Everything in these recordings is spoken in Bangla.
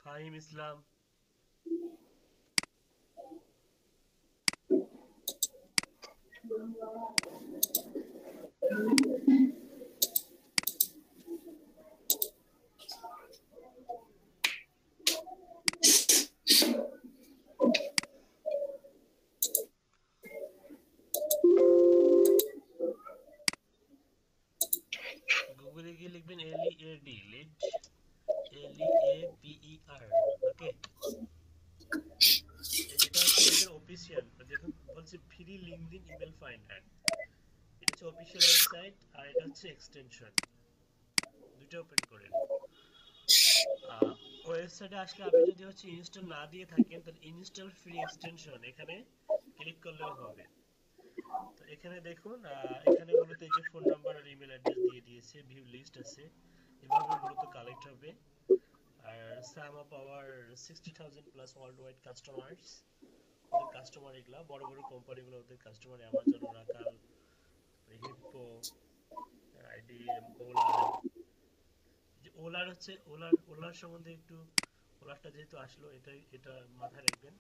ফাহিম ইসলাম। গুগলে গিয়ে লিখবেন LEAD লিড, LEAPER। ওকে, এটা হচ্ছে ওদের অফিসিয়াল, দেখুন বলছে ফ্রি লিঙ্কডইন ইমেল ফাইন্ডার। এটা হচ্ছে অফিসিয়াল ওয়েবসাইট, আর এটা হচ্ছে এক্সটেনশন। দুটো ওপেন করেন। ওয়েবসাইটে আসলে আপনি যদি হচ্ছে ইনস্টল না দিয়ে থাকেন তাহলে ইনস্টল ফ্রি এক্সটেনশন এখানে ক্লিক করলেও হবে। তো এখানে দেখুন, এখানে মূলত এই যে ফোন নাম্বার আর ইমেল অ্যাড্রেস দিয়ে দিয়েছে, ভিউ লিস্ট আছে, এভাবে মূলত কালেক্ট হবে। আর some of our 60,000 plus world wide customers, ওদের কাস্টমার এগুলা বড় বড় কোম্পানিগুলো ওদের customer, Amazon, Oracle, Hippo, IDM, Owler. যে ওলার হচ্ছে ওলার সম্বন্ধে একটু, ওলারটা যেহেতু আসলো এটা মাথায় রাখবেন।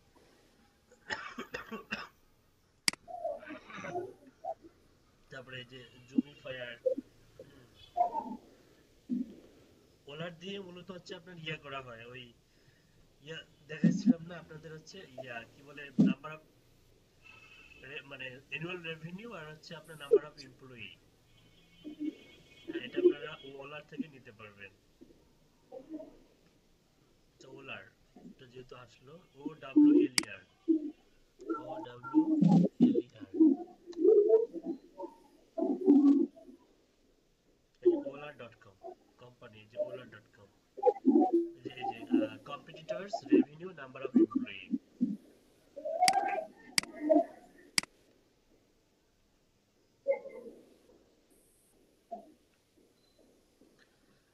তারপরে এই যে জুমিফায়ার, ওলার দিয়ে মূলত হচ্ছে আপনার ইয়া করা হয়, ওই ইয়া দেখাচ্ছিলাম না আপনাদের, হচ্ছে ইয়া কি বলে, নাম্বার অফ মানে অ্যানুয়াল রেভিনিউ, আর হচ্ছে আপনার নাম্বার অফ এমপ্লয়ি। হ্যাঁ, এটা আপনারা ওলার থেকে নিতে পারবেন। আচ্ছা, ওলার এটা যেহেতু আসলো, OWLER, OWLER, এই যে ওলার.com কোম্পানি, যে ওলার.com, এই যে competitors revenue number of employee.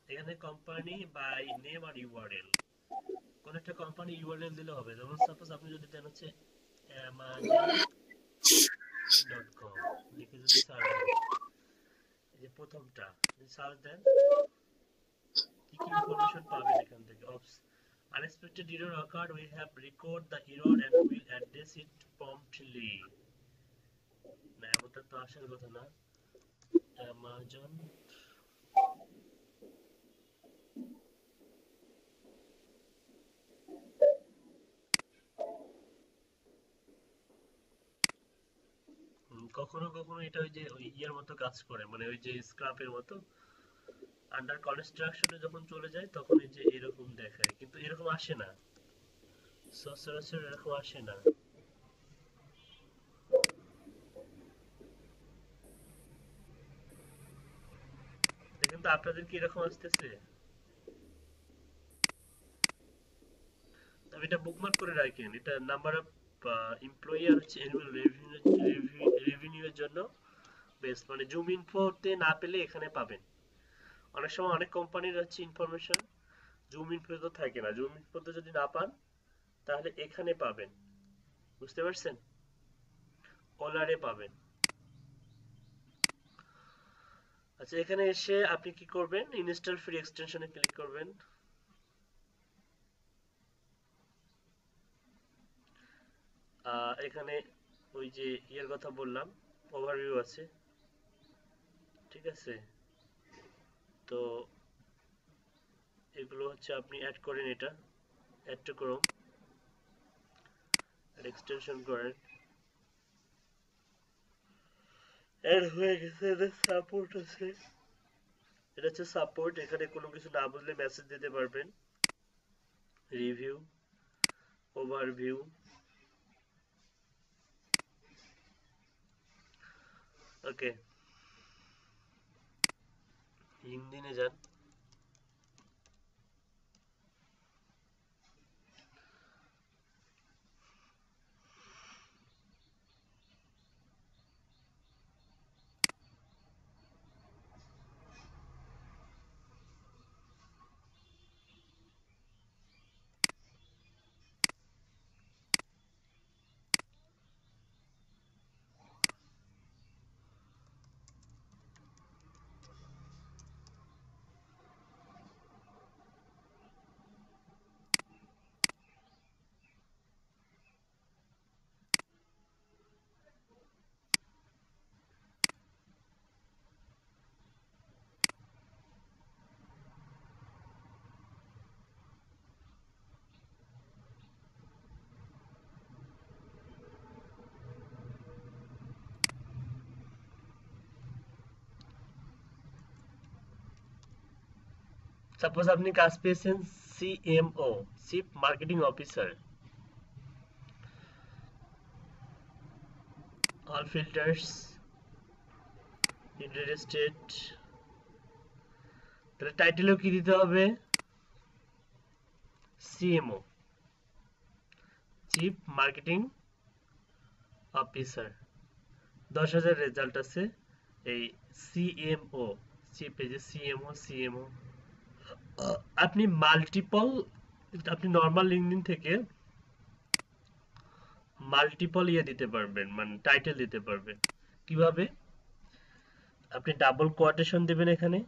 এখানে কোম্পানি বাই নেম আর ইউআরএল, কোন একটা কোম্পানি ইউআরএল দিলে হবে। যেমন সাপোজ আপনি যদি দেন হচ্ছে amazon.com লিখে যদি সার্চ দেন, এই যে প্রথমটা যদি সার্চ দেন, কি কি ইনফরমেশন পাবেন এখান থেকে। Unexpected error occurred, we have record the error and will address it promptly। না, এমনটা তো আসার কথা না। অ্যামাজন, কখনো কখনো এটা ওই যে ওই ইয়ের মতো কাজ করে, মানে ওই যে স্ক্রাপের মতো। আন্ডার কনস্ট্রাকশনে যখন চলে যায় তখন এই যে এরকম দেখায়, কিন্তু এরকম আসে না, সচরাচর এরকম আসে না। দেখেন তো আপনাদের কি এরকম আসতেছে? তবে এটা বুকমার্ক করে রাখেন, এটা নাম্বার অফ এমপ্লয়ি আর হচ্ছে অ্যানুয়াল রেভিনিউ এর জন্য বেস্ট, মানে জুম ইনফোতে না পেলে এখানে পাবেন। অনেক সময় অনেক কোম্পানির হচ্ছে ইনফরমেশন জুম ইনফোতে থাকে না, জুম ইনফোতে যদি না পান তাহলে এখানে পাবেন। বুঝতে পারছেন? ওলারে পাবেন। আচ্ছা, এখানে এসে আপনি কি করবেন, ইনস্টল ফ্রি এক্সটেনশনে ক্লিক করবেন। এখানে ওই যে ইয়ের কথা বললাম, ওভারভিউ আছে, ঠিক আছে? তো এগুলো হচ্ছে আপনি অ্যাড করেন, এটা অ্যাড টু ক্রোম, আর এক্সটেনশন করেন। অ্যাড হয়ে গেছে, এটা সাপোর্ট আছে, এটা হচ্ছে সাপোর্ট। এখানে কোনো কিছু না বুঝলে মেসেজ দিতে পারবেন। রিভিউ, ওভারভিউ, ওকে। লিঙ্কডইনে যান। সাপোজ আপনি কাজ পেয়েছেন CMO, chief marketing officer, all filters, United state, তাহলে টাইটেলেও কি দিতে হবে? CMO, chief marketing officer. 10,000 result আছে এই সিএমও, চিফ, এই যে সিএমও। আপনি মাল্টিপল, আপনি নর্মাল লিঙ্কডইন থেকে মাল্টিপল ইয়ে দিতে পারবেন, মানে টাইটেল দিতে পারবেন। কিভাবে? আপনি ডাবল কোয়াটেশন দিবেন এখানে,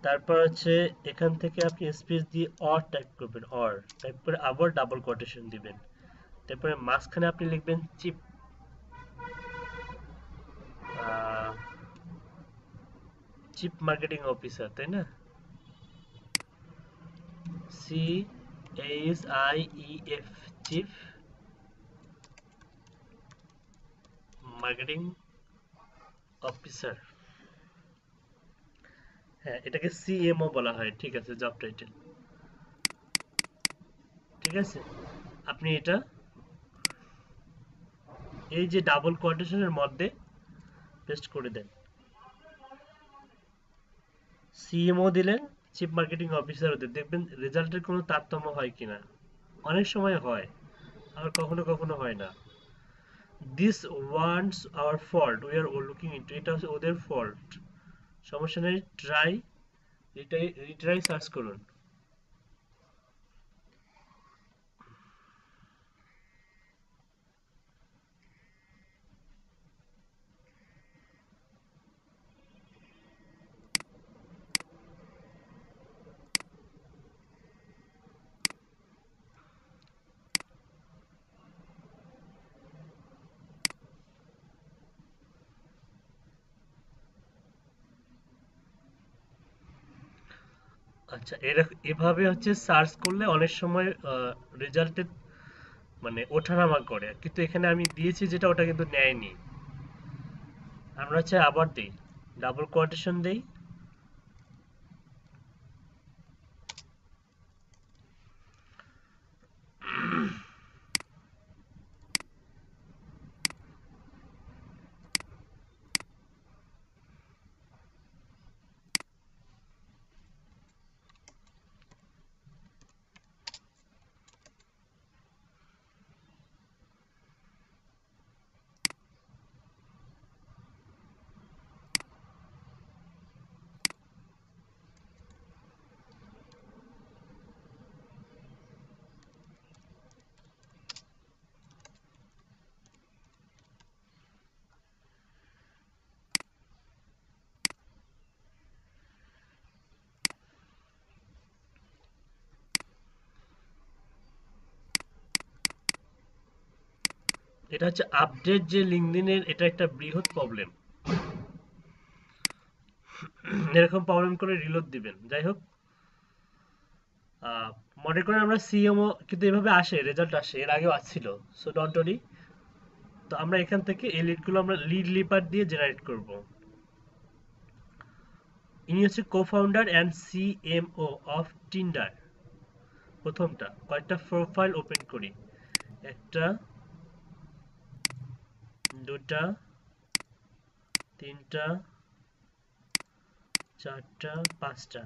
তারপর হচ্ছে এখান থেকে আপনি স্পেস দিয়ে অর টাইপ করবেন, অর টাইপ করে আবার ডাবল কোয়াটেশন দিবেন, তারপরে মাঝখানে আপনি লিখবেন চিফ চিফ মার্কেটিং অফিসার, তাই না? CHIEF, chief marketing officer. হ্যাঁ, এটাকে সিএমও বলা হয়, ঠিক আছে, জব টাইটেল। ঠিক আছে, আপনি এটা এই যে ডাবল কোটেশনের মধ্যে পেস্ট করে দেন, সিএমও দিলেন, চিফ মার্কেটিং অফিসার, দেখবেন রেজাল্টের কোনো তারতম্য হয় কিনা। অনেক সময় হয়, আর কখনো কখনো হয় না। This wants hour fault, we are looking into, এটা হচ্ছে ওদের ফল্ট, সমস্যা নেই, ট্রাই, রিট্রাই সার্চ করুন। আচ্ছা, এভাবে হচ্ছে সার্চ করলে অনেক সময় রেজাল্টে মানে ওঠানামা করে, কিন্তু এখানে আমি দিয়েছি যেটা, ওটা কিন্তু নেয়নি। আমরা হচ্ছে আবার দিই, ডাবল কোটেশন দেই, এটা হচ্ছে আপডেট যে লিঙ্কডইনের, এটা একটা বৃহৎ প্রবলেম। এরকম প্রবলেম করে রিলোড দিবেন। যাই হোক, মনে করেন আমরা সিএমও, কিন্তু এভাবে আসে, রেজাল্ট আসে, এর আগেও আসছিল, সো ডন্ট ওয়ারি। তো আমরা এখান থেকে এই লিডগুলো আমরা লিড লিপার দিয়ে জেনারেট করব। ইনি হচ্ছে co-founder and CMO of Tinder. প্রথমটা, কয়েকটা প্রোফাইল ওপেন করি, একটা, দুটা, তিনটা, চারটা, পাঁচটা।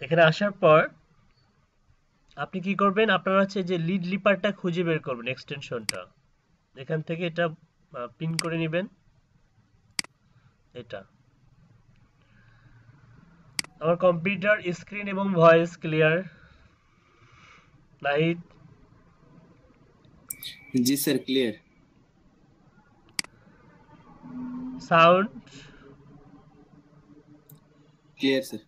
এখানে আসার পর আপনি কি করবেন, আপনারা হচ্ছে যে লিড লিপারটা খুঁজে বের করবেন, এক্সটেনশনটা এখান থেকে এটা পিন করে নেবেন। এটা আমার কম্পিউটার স্ক্রিন এবং ভয়েস ক্লিয়ার, লাইট, जी sir clear. Sound clear sir.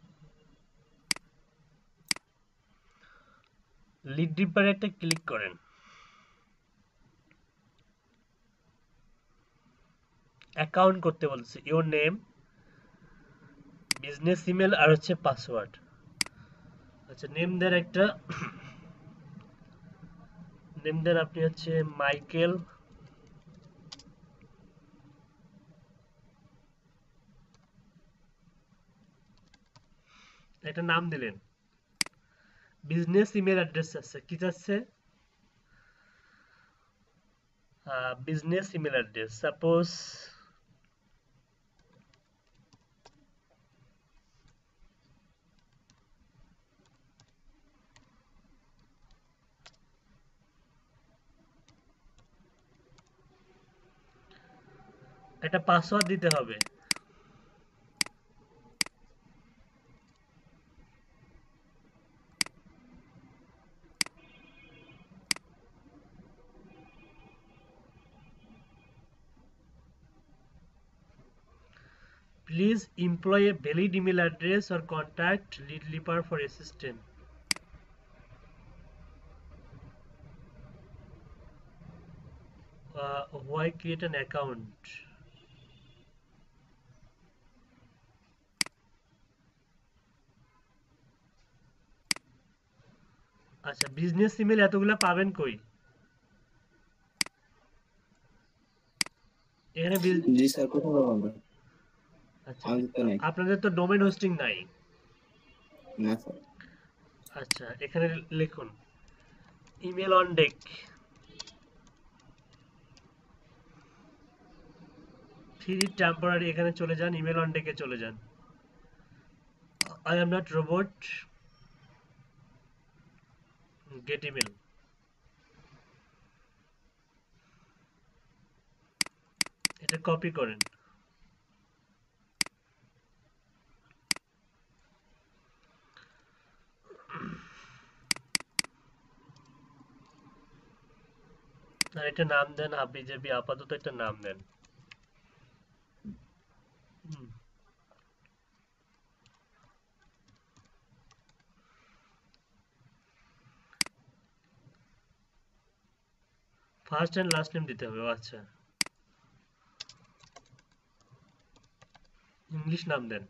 Lead ডিপারে একটা ক্লিক করেন। অ্যাকাউন্ট করতে বলছে, ইওর নেম, বিজনেস ইমেল আর হচ্ছে পাসওয়ার্ড। আচ্ছা নেম দেন একটা, নেম দেন আপনি হচ্ছে মাইকেল, একটা নাম দিলেন। বিজনেস ইমেল অ্যাড্রেস আছে, কি চাচ্ছে? বিজনেস ইমেল অ্যাড্রেস, সাপোজ একটা পাসওয়ার্ড দিতে হবে। Please employ a valid email address or contact lead leaper for assistance. Why create an account? আচ্ছা বিজনেস ইমেল এতগুলা পাবেন কই? এখানে जी सर কোথাও পাবো আমরা? আচ্ছা আমাদের তো নাই। আপনাদের তো ডোমেইন হোস্টিং নাই। না স্যার। আচ্ছা এখানে লিখুন email on deck, free temporary, এখানে চলে যান, ইমেল অন ডেকে চলে যান। I am not robot, get email, এটা কপি করেন। আর একটা নাম দেন, হাবিজাবি, আপাতত একটা নাম দেন। ফার্স্ট এন্ড লাস্ট নেম দিতে হবে। আচ্ছা ইংলিশ নাম দেন।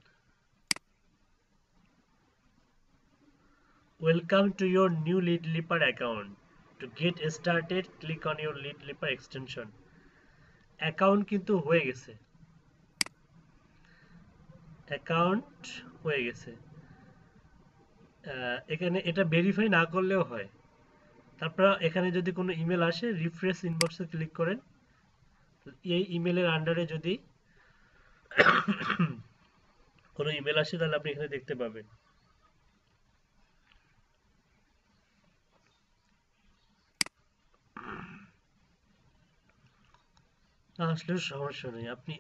Welcome to your new Leadleaper account. To get started, click on your Leadleaper extension. Account কিন্তু হয়ে গেছে, অ্যাকাউন্ট হয়ে গেছে। এখানে এটা ভেরিফাই না করলেও হয়। তারপর এখানে যদি কোনো ইমেল আসে, রিফ্রেশ ইনবক্সে ক্লিক করেন। এই ইমেলের আন্ডারে যদি কোনো ইমেল আসে তাহলে আপনি এখানে দেখতে পাবেন। আসলেও সমস্যা নেই, আপনি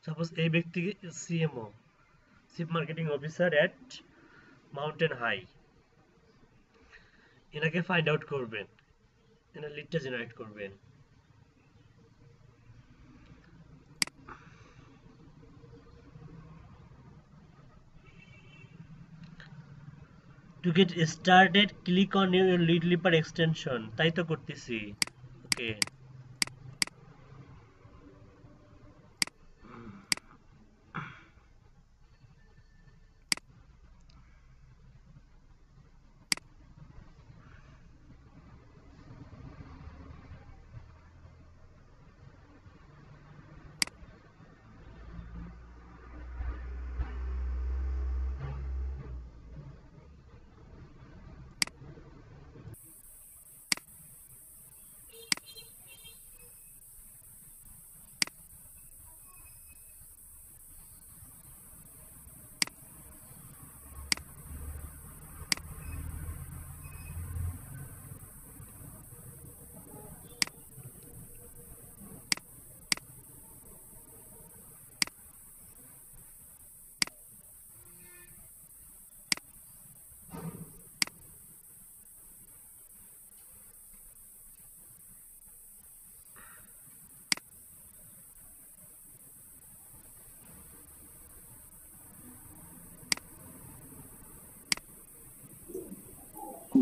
সাপোজ এই ব্যক্তিকে CMO, chief marketing officer at Mountain High, এনাকে ফাইন্ড আউট করবেন, এনার লিডটা জেনারেট করবেন। To get started, click on your Leadleaper extension. তাই তো করতেছি। ওকে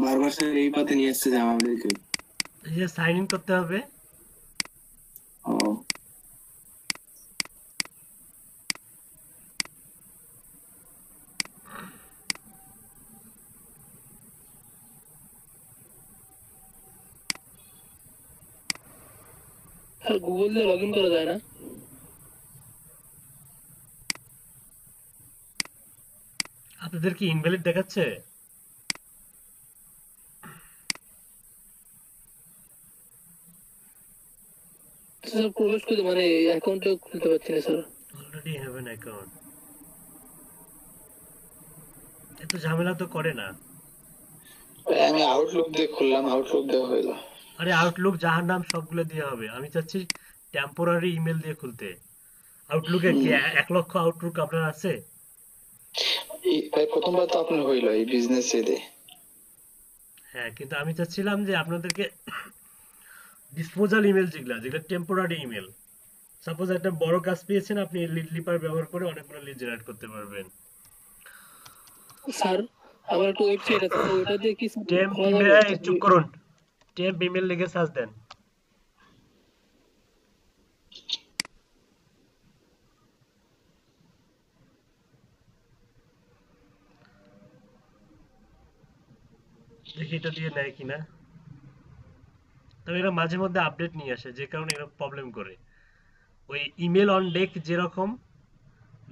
বারবার স্যার এই পথে নিয়ে আসছে যে আমাদেরকে। এই যে সাইন ইন করতে হবে। ও স্যার গুগল দিয়ে লগ ইন করা যায় না? আপনাদের কি ইনভ্যালিড দেখাচ্ছে? স্যার প্রবেশ করতে মানে অ্যাকাউন্টও খুলতে পারছি না sir. Already have an account. এত ঝামেলা তো করে না। আমি আউটলুক দিয়ে খুললাম, আউটলুক দেওয়া হইলো। আরে আউটলুক যাহার নাম সবগুলো দিয়ে হবে, আমি চাচ্ছি টেম্পোরারি ইমেল দিয়ে খুলতে। আউটলুকে কি 1 লক্ষ আউটলুক আপনার আছে? ভাই প্রথমবার তো আপনার হইলো এই বিজনেস এতে। হ্যাঁ, কিন্তু আমি চাচ্ছিলাম যে আপনাদেরকে ডিসপোজাল ইমেল যেগুলো টেম্পোরারি ইমেল, সাপোজ একটা বড় কাজ পেয়েছেন, আপনি লিড লিপার ব্যবহার করে অনেকগুলো লিড জেনারেট করতে পারবেন। স্যার আমার একটা ওয়েবসাইট আছে, ওটা দিয়ে কি টেম্প খোলা ইমেল, যাবে? চুপ করুন, টেম্প ইমেল লিখে সার্চ দেন। দেখি এটা দিয়ে নেয় কিনা। তবে এরা মাঝে মধ্যে আপডেট নিয়ে আসে, যে কারণে এরা প্রবলেম করে। ওই ইমেল অন ডেক যেরকম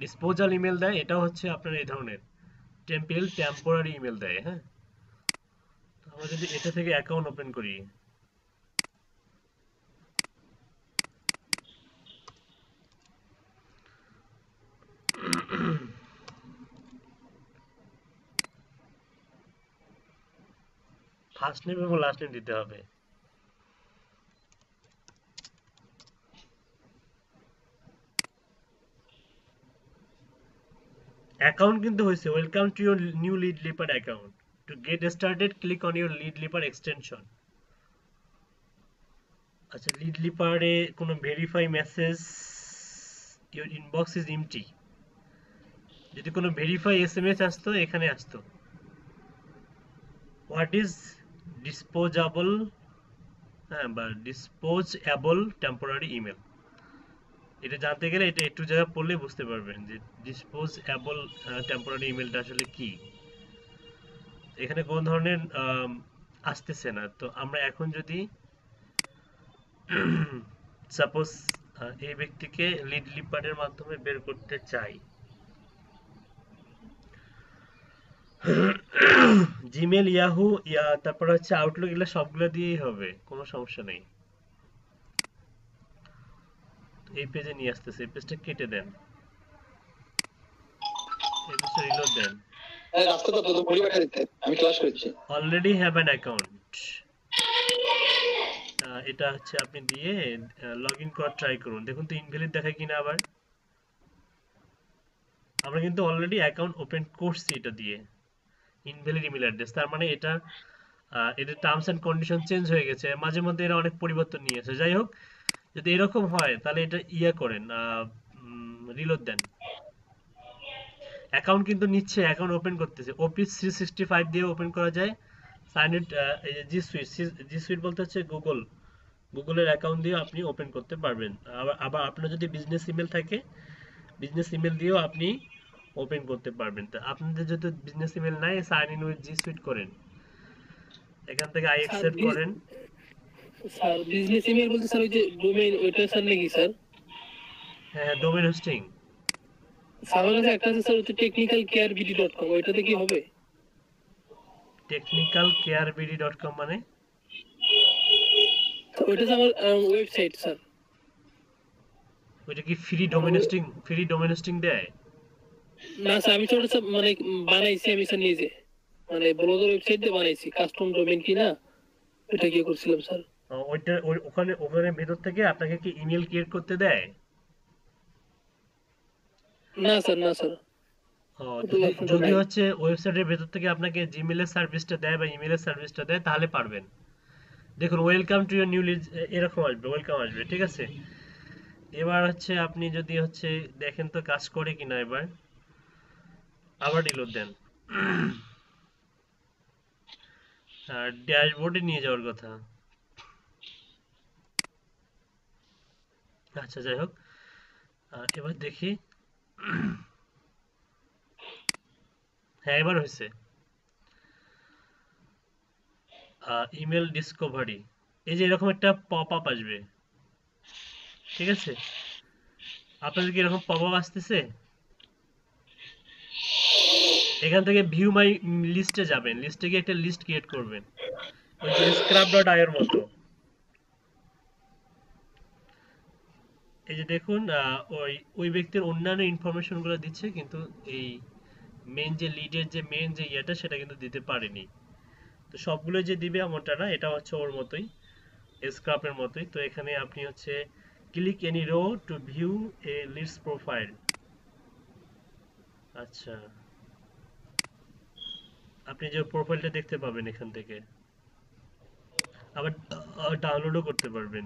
ডিসপোজাল ইমেল দেয়, এটাও হচ্ছে আপনার এই ধরনের টেম্পোরারি ইমেল দেয়। হ্যাঁ, তো আমরা যদি এটা থেকে অ্যাকাউন্ট ওপেন করি, ফার্স্ট নেম এবং লাস্ট নেম দিতে হবে। অ্যাকাউন্ট কিন্তু হয়েছে, welcome to your new lead leper account, to get started click on your lead leper extension. আচ্ছা, লিড লিপারে কোনো verify message, your inbox is empty. যদি কোনো ভেরিফাই এসএমএস আসতো, এখানে আসতো হোয়াট ইজ ডিসপোজাবল, হ্যাঁ, বা ডিসপোজএবল টেম্পোরারি ইমেল। এটা জানতে গেলে এটা একটু জায়গা পড়লে বুঝতে পারবেন যে ডিসপোজএবল টেম্পোরারি ইমেলটা আসলে কি। এখানে কোন ধরনের আসতেছে না। তো আমরা এখন যদি সাপোজ এই ব্যক্তিকে লিড লিপারের মাধ্যমে বের করতে চাই, জিমেল, ইয়াহু, তারপর হচ্ছে আউটলুক, এগুলো সবগুলো দিয়েই হবে, কোনো সমস্যা নেই। এই পেজে নিয়ে আসতেছে, এই পেজটা কেটে দেন, এই পেজটা রিলোড দেন। রাস্তাটা তো ঘুরে বেড়া দিতে আমি ক্লাস করছি। অলরেডি হ্যাভ অ্যান অ্যাকাউন্ট, এটা হচ্ছে আপনি দিয়ে লগ ইন করার ট্রাই করুন, দেখুন তো ইনভ্যালিড দেখায় কিনা আবার। আমরা কিন্তু অলরেডি অ্যাকাউন্ট ওপেন করছি এটা দিয়ে, ইনভ্যালিড ইমেল অ্যাড্রেস, তার মানে এটা এদের টার্মস এন্ড কন্ডিশন চেঞ্জ হয়ে গেছে, মাঝে মধ্যে এরা অনেক পরিবর্তন নিয়ে আসে। যাই হোক, যদি এরকম হয় তাহলে এটা করেন, রিলোড দেন। অ্যাকাউন্ট কিন্তু নিচ্ছে, অ্যাকাউন্ট ওপেন করতেছে, অফিস 365 দিয়ে ওপেন করা যায়। সাইন ইট, এই যে জি সুইট বলতে হচ্ছে গুগলের অ্যাকাউন্ট দিয়ে আপনি ওপেন করতে পারবেন। আবার আপনার যদি বিজনেস ইমেল থাকে, বিজনেস ইমেল দিয়েও আপনি ওপেন করতে পারবেন। তো আপনাদের যদি বিজনেস ইমেল নাই, sign in with G Suite করেন, এখান থেকে আই অ্যাকসেপ্ট করেন। স্যার বিজনেস ইমেল বলতে স্যার ওই যে ডোমেইন, ওইটা স্যার নাকি স্যার? হ্যাঁ, ডোমেন হোস্টিং। স্যার আমার কাছে একটা আছে স্যার, হচ্ছে technicalcarebd.com, ওইটাতে কি হবে? technicalcarebd.com মানে? ওইটা স্যার আমার ওয়েবসাইট স্যার। ওইটা কি ফ্রি ডোমেন হোস্টিং দেয়? না স্যার, আমি তো ওটা স্যার মানে বানাইছি আমি স্যার নিজে, মানে ব্লগের ওয়েবসাইট দিয়ে বানাইছি, কাস্টম ডোমেইন কিনা এটা কি করছিলাম স্যার। ওইটা ওখানে ওখানে ভেতর থেকে আপনাকে কি ইমেল ক্রিয়েট করতে দেয়? না স্যার, না স্যার। যদি হচ্ছে ওয়েবসাইটের ভেতর থেকে আপনাকে জিমেলের সার্ভিসটা দেয় বা ইমেলের সার্ভিসটা দেয়, তাহলে পারবেন। দেখুন, welcome to your new lead, এরকম আসবে, ওয়েলকাম আসবে, ঠিক আছে। এবার হচ্ছে আপনি যদি হচ্ছে দেখেন তো কাজ করে কিনা, এবার আবার রিলোড দেন। ড্যাশবোর্ডে নিয়ে যাওয়ার কথা। আচ্ছা যাই হোক, এবার দেখি। হ্যাঁ এবার হয়েছে। ইমেল ডিসকভারি, এই যে এরকম একটা পপ আপ আসবে, ঠিক আছে? আপনাদের কি এরকম পপ আপ আসতেছে? এখান থেকে ভিউ মাই লিস্টে যাবেন, লিস্টে গিয়ে একটা লিস্ট ক্রিয়েট করবেন, ওই যে scrap.io এর মতো। এই যে দেখুন, ওই ওই ব্যক্তির অন্যান্য ইনফরমেশন গুলো দিচ্ছে, কিন্তু এই মেন যে লিডের যে মেন যে ইয়েটা সেটা কিন্তু দিতে পারেনি। তো সবগুলো যে দিবে এমনটা না, এটা হচ্ছে ওর মতোই, স্ক্রাপের মতোই। তো এখানে আপনি হচ্ছে click any row to view a list profile. আচ্ছা, আপনি যে প্রোফাইলটা দেখতে পাবেন এখান থেকে, আবার ডাউনলোডও করতে পারবেন।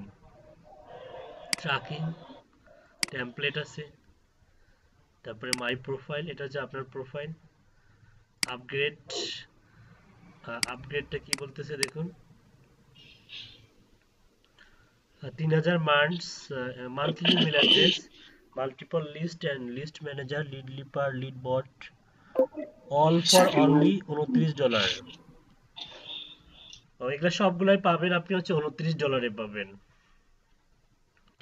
ট্র্যাকিং টেমপ্লেট আছে, তারপরে মাই প্রোফাইল, এটা হচ্ছে আপনার প্রোফাইল। আপগ্রেড, আপগ্রেডটা কি বলতেছে দেখুন, 3000 monthly email address, multiple list and list manager, lead leaper, lead bot, all for only $29। এগুলো সবগুলাই পাবেন আপনি হচ্ছে $29 পাবেন,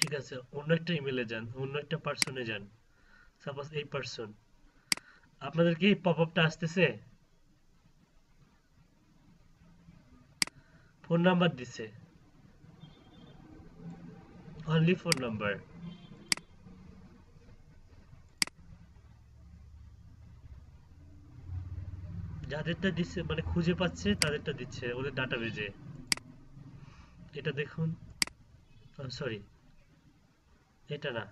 ঠিক আছে? অন্য একটা ইমেলে যান, অন্য একটা পার্সনে যান, সাপোজ এই পার্সন। আপনাদের কি পপ আপটা আসতেছে? ফোন নাম্বার দিছে, অনলি ফোন নাম্বার। যাদেরটা দিচ্ছে মানে খুঁজে পাচ্ছে তাদেরটা দিচ্ছে ওদের ডাটাবেজে। এটা দেখুন, সরি এটা না,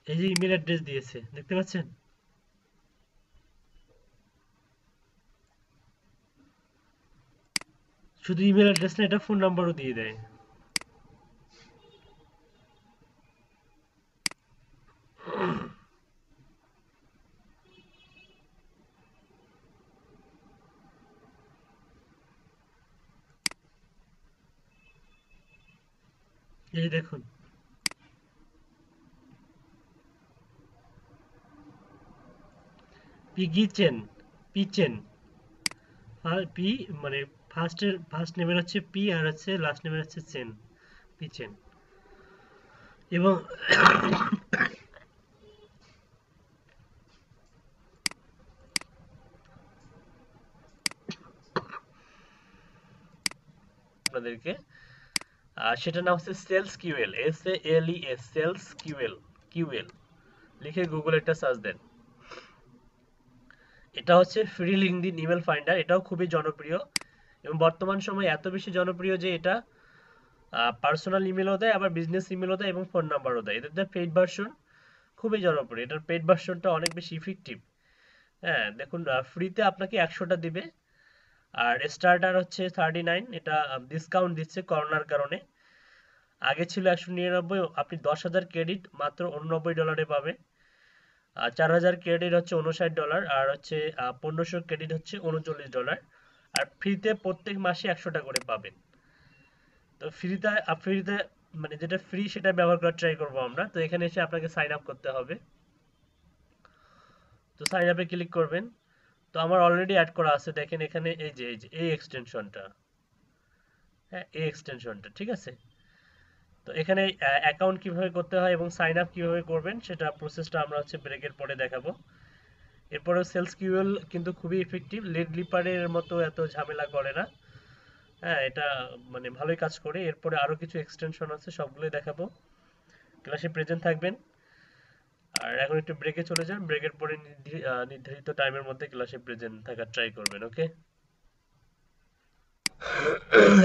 এই যে ইমেল অ্যাড্রেস দিয়েছে দেখতে পাচ্ছেন, শুধু ইমেল অ্যাড্রেস না, এটা ফোন নাম্বারও দিয়ে দেয়। এই দেখুন, পিগিচেন, পিচেন, পি মানে ফার্স্ট নেমের হচ্ছে পি, আর হচ্ছে লাস্ট নেমের হচ্ছে চেন, পিচেন। এবং আপনাদেরকে সেটা নাম হচ্ছে sales QL, SALES, sales QL, QL লিখে গুগলে একটা সার্চ দেন। এটা হচ্ছে ফ্রি লিঙ্কডইন ইমেল ফাইন্ডার, এটাও খুবই জনপ্রিয় এবং বর্তমান সময়ে এত বেশি জনপ্রিয় যে এটা পার্সোনাল ইমেলও দেয়, আবার বিজনেস ইমেলও দেয় এবং ফোন নাম্বারও দেয়। এদের পেইড ভার্সন খুবই জনপ্রিয়, এটার পেইড ভার্সনটা অনেক বেশি ইফেক্টিভ। হ্যাঁ দেখুন, ফ্রিতে আপনাকে 100টা দিবে, আর স্টার্টার হচ্ছে 39, এটা ডিসকাউন্ট দিচ্ছে করোনার কারণে। আগে ছিল 199, আপনি 10,000 ক্রেডিট মাত্র $89 পাবেন। 4,000 ক্রেডিট হচ্ছে $59, আর হচ্ছে 1500 ক্রেডিট হচ্ছে $39। আর ফ্রিতে প্রত্যেক মাসে 100টা করে পাবেন। তো ফ্রিতে ফ্রিতে মানে যেটা ফ্রি সেটা ব্যবহার করার ট্রাই করবো আমরা। তো এখানে এসে আপনাকে সাইন আপ করতে হবে, তো সাইন আপে ক্লিক করবেন। তো আমার অলরেডি অ্যাড করা আছে, দেখেন এখানে এই যে এই এক্সটেনশনটা, হ্যাঁ এই এক্সটেনশনটা, ঠিক আছে? তো এখানে অ্যাকাউন্ট কিভাবে করতে হয় এবং সাইন আপ কিভাবে করবেন সেটা প্রসেসটা আমরা হচ্ছে ব্রেকের পরে দেখাবো। এরপরে সেলস কিউএল কিন্তু খুবই ইফেক্টিভ, লিড লিপারের মতো এত ঝামেলা করে না। হ্যাঁ এটা মানে ভালোই কাজ করে। এরপরে আরো কিছু এক্সটেনশন আছে, সবগুলোই দেখাবো। ক্লাসে প্রেজেন্ট থাকবেন। আর এখন একটু ব্রেকে চলে যান, ব্রেকের পরে নির্ধারিত টাইমের মধ্যে ক্লাসে প্রেজেন্ট থাকার ট্রাই করবেন। ওকে,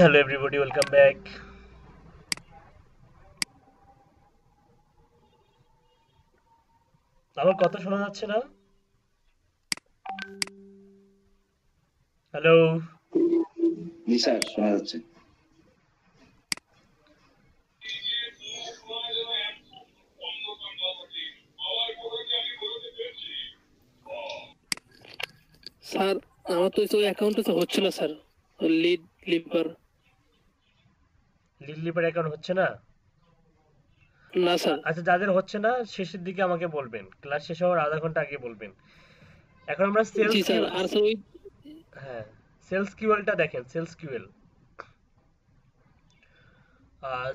হ্যালো এভরিবডি, ওয়েলকাম ব্যাক। আমার কথা শোনা যাচ্ছে না? হ্যালো, জি স্যার, শোনা যাচ্ছে। স্যার আমার তো ওই অ্যাকাউন্টে তো হচ্ছে না স্যার, লিড লিপার। লিলিপার অ্যাকাউন্ট হচ্ছে না? না স্যার। আচ্ছা, যাদের হচ্ছে না শেষের দিকে আমাকে বলবেন, ক্লাস শেষ হওয়ার আধা ঘন্টা আগে বলবেন। এখন আমরা জি সেলস স্যার। কিউ, আর স্যার ওই হ্যাঁ, সেলস কিউএলটা দেখেন, সেলস কিউএল।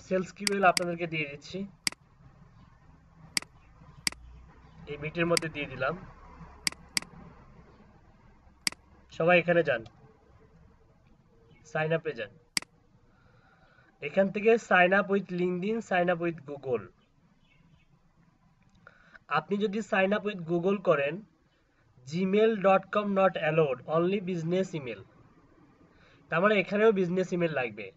সেলস কিউএল আপনাদেরকে দিয়ে দিচ্ছি, এই মিটের মধ্যে দিয়ে দিলাম। সবাই এখানে যান, সাইন আপে যান। এখান থেকে sign up with LinkedIn, sign up with Google. আপনি যদি সাইন আপ উইথ গুগল করেন, gmail.com not allowed, only business email. তার মানে এখানেও বিজনেস ইমেল লাগবে।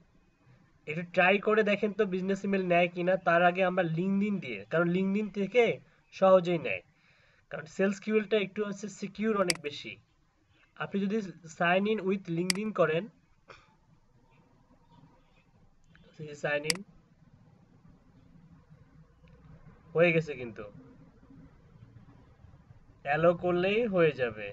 একটু ট্রাই করে দেখেন তো বিজনেস ইমেল নেয় কিনা। তার আগে আমরা লিঙ্কডইন দিয়ে, কারণ লিঙ্কডইন থেকে সহজেই নেয়, কারণ সেলস কিউএলটা একটু হচ্ছে সিকিউর অনেক বেশি। আপনি যদি সাইন ইন উইথ লিঙ্কডইন করেন, সাইন ইন হয়ে গেছে, কিন্তু অ্যালো করলেই হয়ে যাবে।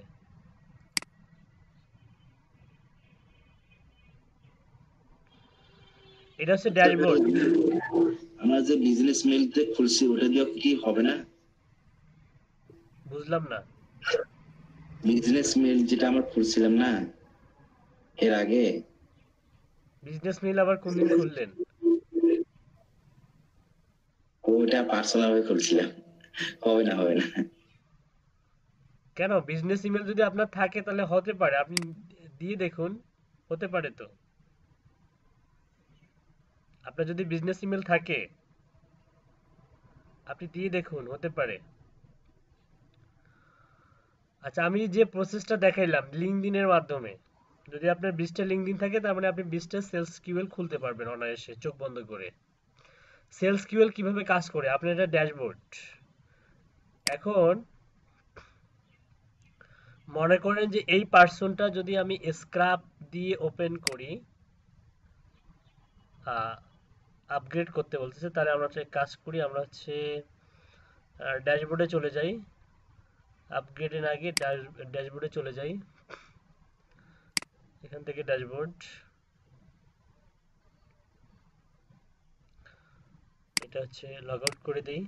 এটা হচ্ছে আচ্ছা ভাই, ড্যাশবোর্ড। আমরা যে বিজনেস মেইলতে খুলছি ওটা দিয়ে কি হবে না? বুঝলাম না। বিজনেস মেইল যেটা আমরা খুলছিলাম না এর আগে, বিজনেস মেইল আবার কোন দিন খুললেন? ওটা পার্সোনাল ভাবে খুলছিলাম। হবে না, হবে না। কেন? বিজনেস ইমেল যদি আপনার থাকে তাহলে হতে পারে, আপনি দিয়ে দেখুন, হতে পারে তো। আপনার যদি বিজনেস ইমেল থাকে আপনি দিয়ে দেখুন, হতে পারে। আচ্ছা, আমি যে প্রসেসটা দেখাইলাম লিঙ্কডইনের মাধ্যমে, যদি আপনার 20টা লিঙ্কডইন থাকে তার মানে আপনি 20টা সেলস কিউএল খুলতে পারবেন অনায়াসে চোখ বন্ধ করে। সেলস কিউএল কিভাবে কাজ করে, আপনার এটা ড্যাশবোর্ড। এখন মনে করেন যে এই পার্সনটা যদি আমি স্ক্রাপ দিয়ে ওপেন করি, আপগ্রেড করতে বলতেছে, তাহলে আমরা হচ্ছে কাজ করি, আমরা হচ্ছে ড্যাশবোর্ডে চলে যাই। আপগ্রেডের আগে ড্যাশবোর্ডে চলে যাই, এখান থেকে ড্যাশবোর্ড, এটা হচ্ছে লগ আউট করে দিই।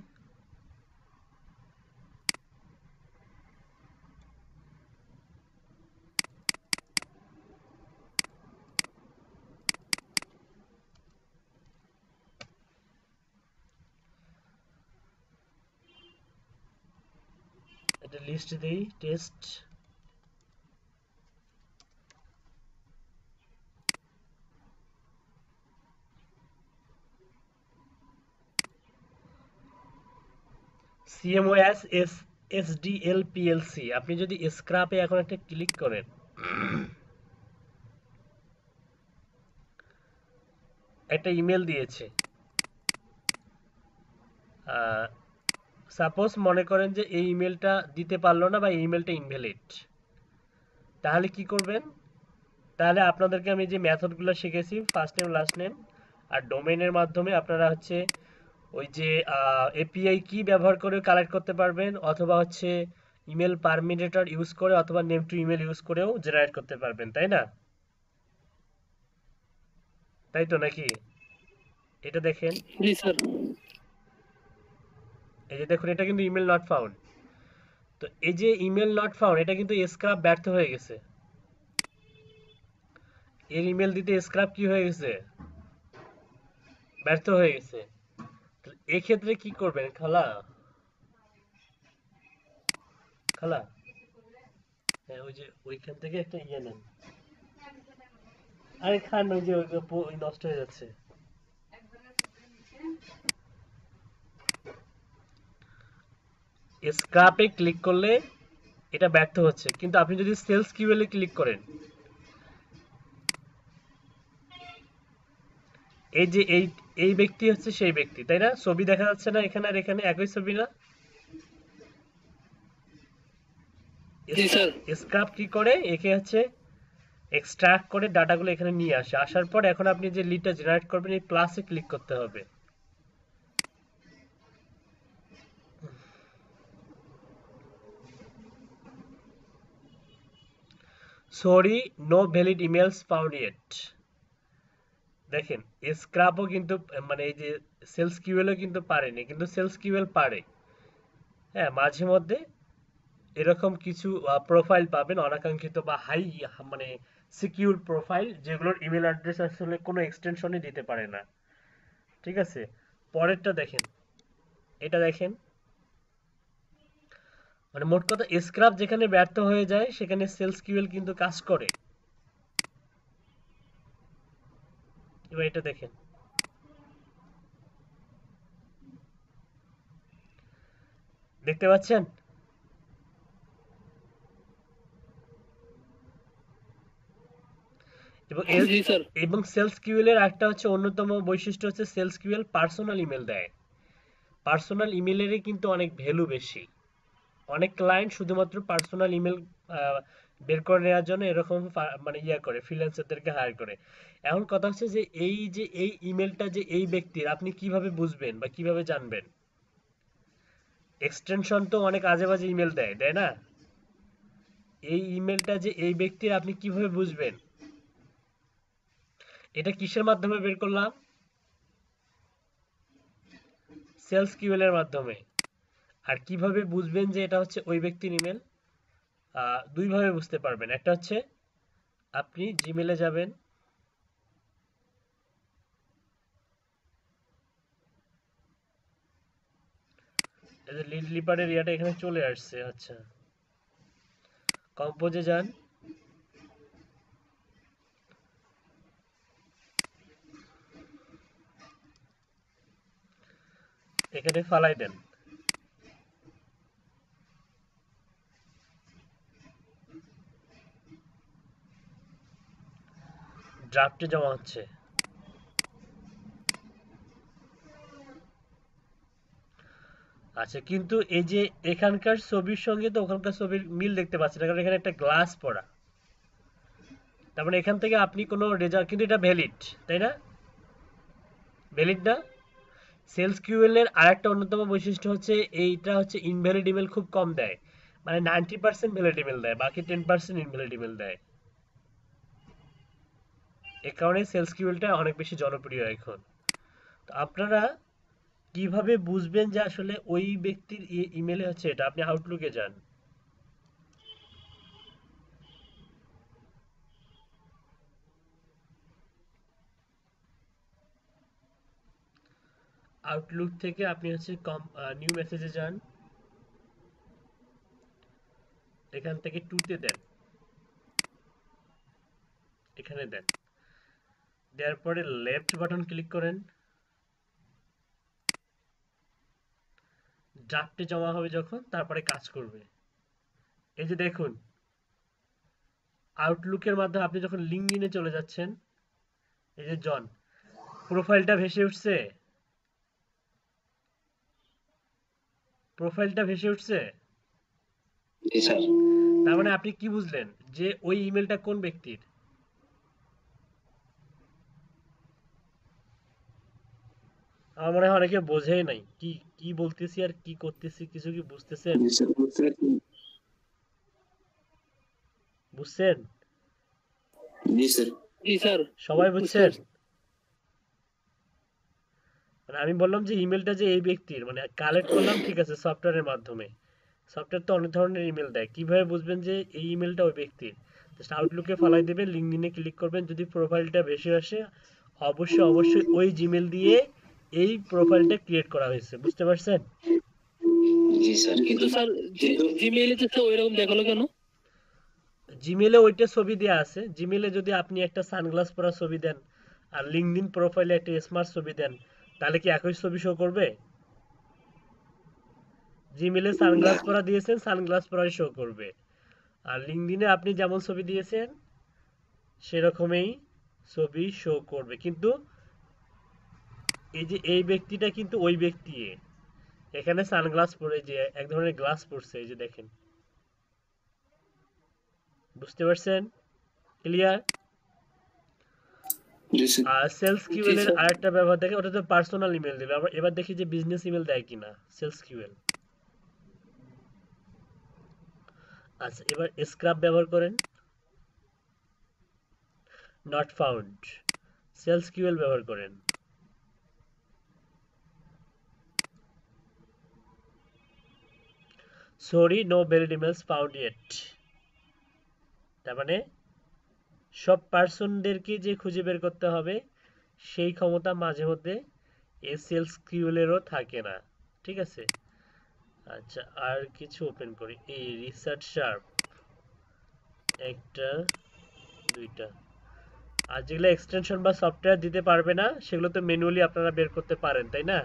এটা লিস্ট দিই, টেস্ট। CMOS SDL PLC, আপনি যদি স্ক্রাপে এখন একটা ক্লিক করেন, একটা ইমেল দিয়েছে। সাপোজ মনে করেন যে এই ইমেলটা দিতে পারলো না বা এই ইমেলটা ইনভ্যালিড, তাহলে কি করবেন? তাহলে আপনাদেরকে আমি যে মেথডগুলো শিখেছি, ফার্স্ট নেম লাস্ট নেম আর ডোমেইনের মাধ্যমে আপনারা হচ্ছে ওই যে এপিআই কি ব্যবহার করে কালেক্ট করতে পারবেন, অথবা হচ্ছে ইমেল পারমিটেটর ইউজ করে, অথবা নেম টু ইমেল ইউজ করেও জেনারেট করতে পারবেন, তাই না? তাই তো নাকি? এটা দেখেন, জি স্যার। এই যে দেখুন, এটা কিন্তু ইমেল নট ফাউন্ড। তো এই যে ইমেল নট ফাউন্ড, এটা কিন্তু স্ক্রাব ব্যর্থ হয়ে গেছে। এর ইমেল দিতে স্ক্রাব কি হয়ে গেছে? ব্যর্থ হয়ে গেছে। এক্ষেত্রে কি করবেন খালা? খালা, হ্যাঁ, ওই যে ওইখান থেকে একটা ইয়ে নেন। আরে খান, ওই যে ওই নষ্ট হয়ে যাচ্ছে। স্ক্রাপে ক্লিক করলে এটা ব্যর্থ হচ্ছে, কিন্তু আপনি যদি সেলস কিউএল এ ক্লিক করেন, এই যে এই ব্যক্তি হচ্ছে সেই ব্যক্তি, তাই না? ছবি দেখা যাচ্ছে না এখানে আর এখানে একই ছবি না? জি স্যার। স্ক্রাপ কি করে, একে হচ্ছে এক্সট্রাক্ট করে ডাটাগুলো এখানে নিয়ে আসে। আসার পর এখন আপনি যে লিডটা জেনারেট করবেন, এই প্লাসে ক্লিক করতে হবে। Sorry, no valid emails found yet. দেখেন স্ক্রাবও কিন্তু মানে এই যে সেলস কিউএলও কিন্তু পারেনি, কিন্তু সেলস কিউএল পারে। হ্যাঁ, মাঝে মধ্যে এরকম কিছু প্রোফাইল পাবেন অনাকাঙ্ক্ষিত বা হাই মানে সিকিউর প্রোফাইল, যেগুলোর ইমেল অ্যাড্রেস আসলে কোনো এক্সটেনশনই দিতে পারে না। ঠিক আছে, পরেরটা দেখেন, এটা দেখেন, মানে মোট কথা স্ক্রাব যেখানে ব্যর্থ হয়ে যায় সেখানে সেলস কিউএল কিন্তু কাজ করে। এবার এটা দেখেন, দেখতে পাচ্ছেন? এবং জি স্যার। এবং সেলস কিউএল এর একটা হচ্ছে অন্যতম বৈশিষ্ট্য হচ্ছে সেলস কিউএল পার্সোনাল ইমেল দেয়। পার্সোনাল ইমেলেরই কিন্তু অনেক ভ্যালু বেশি। অনেক ক্লায়েন্ট শুধুমাত্র পার্সোনাল ইমেল বের করে নেওয়ার জন্য এরকম মানে করে ফ্রিল্যান্সারদেরকে হায়ার করে। এখন কথা হচ্ছে যে এই ইমেলটা যে এই ব্যক্তির, আপনি কিভাবে বুঝবেন বা কিভাবে জানবেন? এক্সটেনশন তো অনেক আজে বাজে ইমেল দেয়, দেয় না? এই ইমেলটা যে এই ব্যক্তির, আপনি কিভাবে বুঝবেন? এটা কিসের মাধ্যমে বের করলাম? সেলস কিউএল এর মাধ্যমে। আর কিভাবে বুঝবেন যে এটা হচ্ছে ওই ব্যক্তির ইমেল? দুই ভাবে বুঝতে পারবেন। একটা হচ্ছে আপনি জিমেলে যাবেন, এই যে লিড লিপারের ইয়াটা এখানে চলে আসছে। আচ্ছা, কম্পোজে যান, এখানে ফালাই দেন। ড্রাফটে জমা হচ্ছে। আচ্ছা, কিন্তু এই যে এখানকার ছবির সঙ্গে তো ওখানকার ছবির মিল দেখতে পাচ্ছি না, কারণ এখানে একটা গ্লাস পড়া। তার মানে এখান থেকে আপনি কোনো রেজাল্ট, কিন্তু এটা ভ্যালিড, তাই না? ভ্যালিড না? সেলস কিউএল এর আরেকটা অন্যতম বৈশিষ্ট্য হচ্ছে এইটা হচ্ছে ইনভ্যালিড ইমেল খুব কম দেয়। মানে 90% ভ্যালিড ইমেল দেয়, বাকি 10% ইনভ্যালিড ইমেল দেয়। এ কারণে সেলস কিউএলটা অনেক বেশি জনপ্রিয় এখন। তো আপনারা কিভাবে বুঝবেন যে আসলে ওই ব্যক্তির ইমেলে হচ্ছে এটা? আপনি আউটলুকে যান, আউটলুক থেকে আপনি হচ্ছে নিউ মেসেজে যান, এখান থেকে টুতে দেন, এখানে দেন, দেওয়ার পরে লেফট বাটন ক্লিক করেন, ড্রাফটে জমা হবে যখন, তারপরে কাজ করবে। এই যে দেখুন, আউটলুকের মাধ্যমে আপনি যখন লিঙ্কডইনে চলে যাচ্ছেন, এই যে জন, প্রোফাইলটা ভেসে উঠছে, প্রোফাইলটা ভেসে উঠছে। জি স্যার। তার মানে আপনি কি বুঝলেন যে ওই ইমেলটা কোন ব্যক্তির? আমার মনে হয় অনেকে বোঝেই নাই কি কি বলতেছি আর কি করতেছি, কিছু কি বুঝতেছেন? জি স্যার, বুঝতে পারছি। বুঝছেন? জি স্যার। জি স্যার। সবাই বুঝতে বুঝছেন? পারছি। মানে আমি বললাম যে ইমেলটা যে এই ব্যক্তির, মানে কালেক্ট করলাম, ঠিক আছে, সফটওয়্যারের মাধ্যমে। সফটওয়্যার তো অনেক ধরনের ইমেল দেয়, কিভাবে বুঝবেন যে এই ইমেলটা ওই ব্যক্তির? জাস্ট আউটলুকে ফালাই দেবেন, লিঙ্কডইনে ক্লিক করবেন, যদি প্রোফাইলটা বেশি আসে, অবশ্যই অবশ্যই ওই জিমেল দিয়ে এই প্রোফাইলটা ক্রিয়েট করা হয়েছে। বুঝতে পারছেন? জি স্যার, কিন্তু স্যার জিমেইলে তো স্যার ওইরকম দেখালো কেন? জিমেলে ওইটা ছবি দেওয়া আছে। জিমেলে যদি আপনি একটা সানগ্লাস পরা ছবি দেন আর লিঙ্কডইন প্রোফাইলে একটা স্মার্ট ছবি দেন, তাহলে কি একই ছবি শো করবে? জিমেলে সানগ্লাস পরা দিয়েছেন, সানগ্লাস পরাই শো করবে। আর লিঙ্কডইনে আপনি যেমন ছবি দিয়েছেন সেরকমই ছবি শো করবে। কিন্তু এই যে এই ব্যক্তিটা কিন্তু ওই ব্যক্তি, এখানে সানগ্লাস পরে যে এক ধরনের গ্লাস পরছে, এই যে দেখেন। বুঝতে পারছেন? ক্লিয়ার? জি স্যার। আর সেলস জি কিউএল এর স্যার। আরেকটা ব্যবহার দেখে, ওটা তো পার্সোনাল ইমেল দেবে। আবার এবার দেখি যে বিজনেস ইমেল দেয় কিনা সেলস কিউএল। আচ্ছা, এবার স্ক্রাব ব্যবহার করেন। নট ফাউন্ড, সেলস কিউএল ব্যবহার করেন। Sorry no valid emails found yet, তার মানে সব পার্সনদেরকে যে খুঁজে বের করতে হবে সেই ক্ষমতা মাঝে মধ্যে সেলস কিউএলেরও থাকে না, ঠিক আছে। আচ্ছা আর কিছু ওপেন করি, এই রিসার্চ শার্প একটা দুইটা, আর যেগুলো এক্সটেনশন বা সফটওয়্যার দিতে পারবে না সেগুলো তো ম্যানুয়ালি আপনারা বের করতে পারেন, তাই না?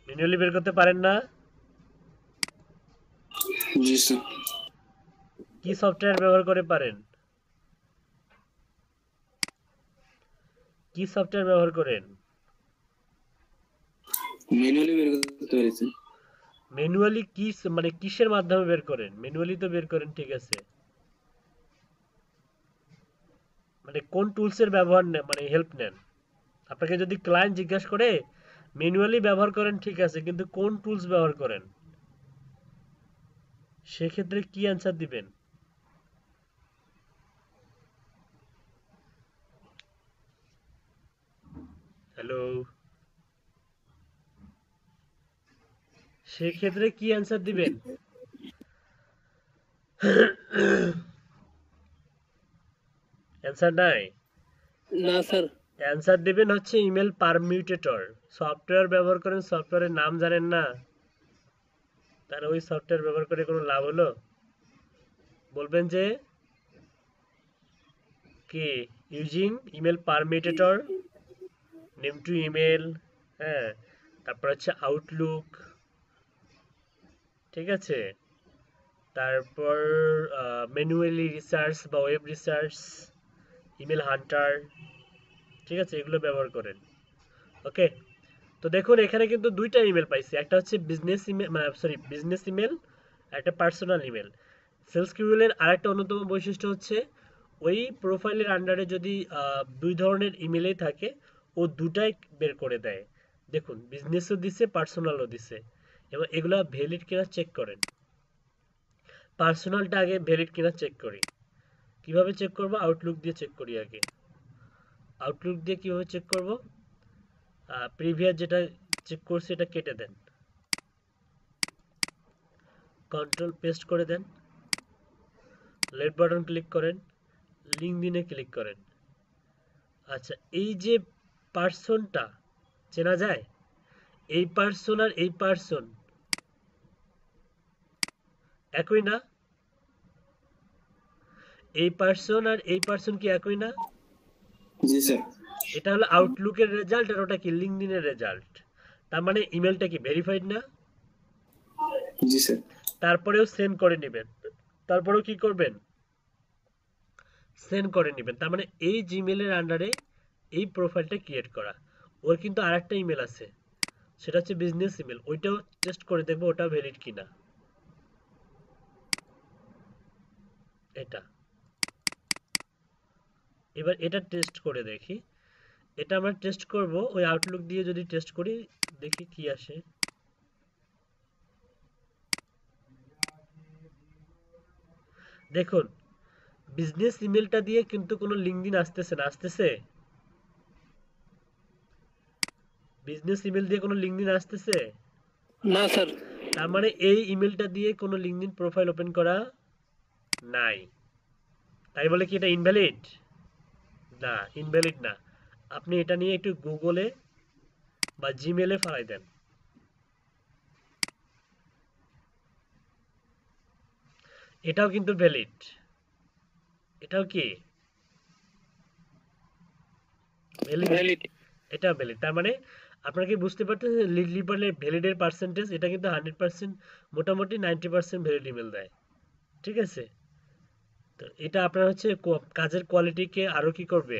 ম্যানুয়ালি বের করতে পারেন না? জি স্যার। কি সফটওয়্যার ব্যবহার করে পারেন? কি সফটওয়্যার ব্যবহার করেন? ম্যানুয়ালি বের করতে পেরেছি। ম্যানুয়ালি কি মানে কিসের মাধ্যমে বের করেন? ম্যানুয়ালি তো বের করেন, ঠিক আছে, মানে কোন টুলসের ব্যবহার নেন, মানে হেল্প নেন? আপনাকে যদি ক্লায়েন্ট জিজ্ঞাসা করে ম্যানুয়ালি ব্যবহার করেন, ঠিক আছে, কিন্তু কোন টুলস ব্যবহার করেন, সেক্ষেত্রে কি অ্যান্সার দিবেন? হ্যালো, সেক্ষেত্রে কি অ্যান্সার দিবেন? অ্যান্সার নাই? না স্যার। অ্যান্সার দিবেন হচ্ছে ইমেল পারমিউটেটর। সফটওয়্যার ব্যবহার করেন, সফটওয়্যারের নাম জানেন না, তাহলে ওই সফটওয়্যার ব্যবহার করে কোনো লাভ হলো? বলবেন যে কি using email permutator, name to email, হ্যাঁ, তারপর হচ্ছে আউটলুক, ঠিক আছে, তারপর ম্যানুয়ালি রিসার্চ বা ওয়েব রিসার্চ, ইমেল হান্টার, ঠিক আছে, এগুলো ব্যবহার করেন। ওকে, তো দেখুন এখানে কিন্তু দুইটা ইমেল পাইছি, একটা হচ্ছে business email, sorry business email, একটা পার্সোনাল ইমেল। সেলস কিউএলের আরেকটা অন্যতম বৈশিষ্ট্য হচ্ছে ওই প্রোফাইলের আন্ডারে যদি দুই ধরনের ইমেলই থাকে ও দুটাই বের করে দেয়। দেখুন বিজনেসও দিছে পার্সোনালও দিছে, এবং এগুলা ভ্যালিড কিনা চেক করেন। পার্সোনালটা আগে ভ্যালিড কিনা চেক করি। কিভাবে চেক করব? আউটলুক দিয়ে চেক করি আগে। আউটলুক দিয়ে কিভাবে চেক করব? প্রিভিয়াস যেটা চেক করছি এটা কেটে দেন, কন্ট্রোল পেস্ট করে দেন, লেফট বাটন ক্লিক করেন, লিঙ্কডইনে ক্লিক করেন। আচ্ছা এই যে পার্সনটা চেনা যায়, এই পার্সন আর এই পার্সন একই না? এই পার্সন আর এই পার্সন কি একই না? জি স্যার। এটা হলো আউটলুকের রেজাল্ট আর ওটা কি লিঙ্কডইনের রেজাল্ট, তার মানে ইমেলটা কি ভেরিফাইড না? জি স্যার। তারপরেও সেন্ড করে নেবেন, তারপরেও কি করবেন? সেন্ড করে নেবেন। তার মানে এই জিমেলের আন্ডারে এই প্রোফাইলটা ক্রিয়েট করা। ওর কিন্তু আরেকটা ইমেল আছে, সেটা হচ্ছে বিজনেস ইমেল, ওইটাও টেস্ট করে দেখবো ওটা ভ্যালিড কিনা। এটা এবার এটা টেস্ট করে দেখি, এটা আমরা টেস্ট করব ওই আউটলুক দিয়ে, যদি টেস্ট করি দেখি কি আসে। দেখুন বিজনেস ইমেলটা দিয়ে কিন্তু কোনো লিঙ্কডইন আসতেছে না, আসতেছে? বিজনেস ইমেল দিয়ে কোনো লিঙ্কডইন আসতেছে না স্যার। তার মানে এই ইমেলটা দিয়ে কোনো লিঙ্কডইন প্রোফাইল ওপেন করা নাই, তাই বলে কি এটা ইনভ্যালিড? না, ইনভ্যালিড না। আপনি এটা নিয়ে একটু গুগলে বা জিমেলে ফালাই দেন, এটাও কিন্তু ভ্যালিড। এটাও কি ভ্যালিড? এটা ভ্যালিড। তার মানে আপনারা কি বুঝতে পারতেছেন লিডলিপারের ভ্যালিডের পার্সেন্টেজ? এটা কিন্তু 100%, মোটামুটি 90% ভ্যালিড ইমেল দেয়, ঠিক আছে। তো এটা আপনার হচ্ছে কাজের কোয়ালিটিকে আরো কি করবে?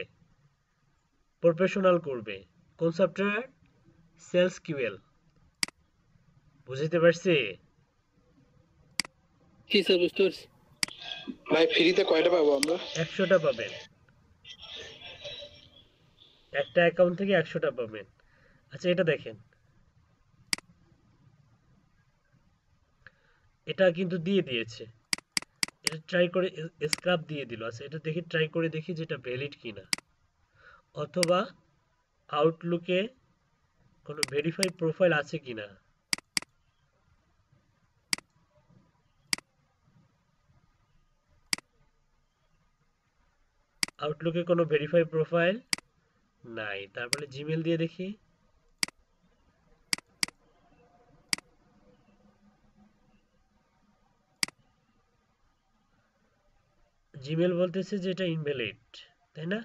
প্রফেশনাল করবে। কোন সফটওয়্যার? Sales QL. বুঝতে পারছি? জি স্যার বুঝতে পারছি। ভাই ফ্রিতে কয়টা পাবো আমরা? 100টা পাবেন, একটা অ্যাকাউন্ট থেকে 100টা পাবেন। আচ্ছা এটা দেখেন, এটা কিন্তু দিয়ে দিয়েছে, এটা ট্রাই করে স্ক্রাপ দিয়ে দিল। আচ্ছা এটা দেখি, ট্রাই করে দেখি যেটা ভ্যালিড কিনা, অথবা আউটলুকে কোনো ভেরিফাই প্রোফাইল আছে কিনা। আউটলুকে কোনো ভেরিফাই প্রোফাইল নাই। তারপরে জিমেল দিয়ে দেখি। জিমেল বলতেছে যে এটা ইনভ্যালিড, তাই না?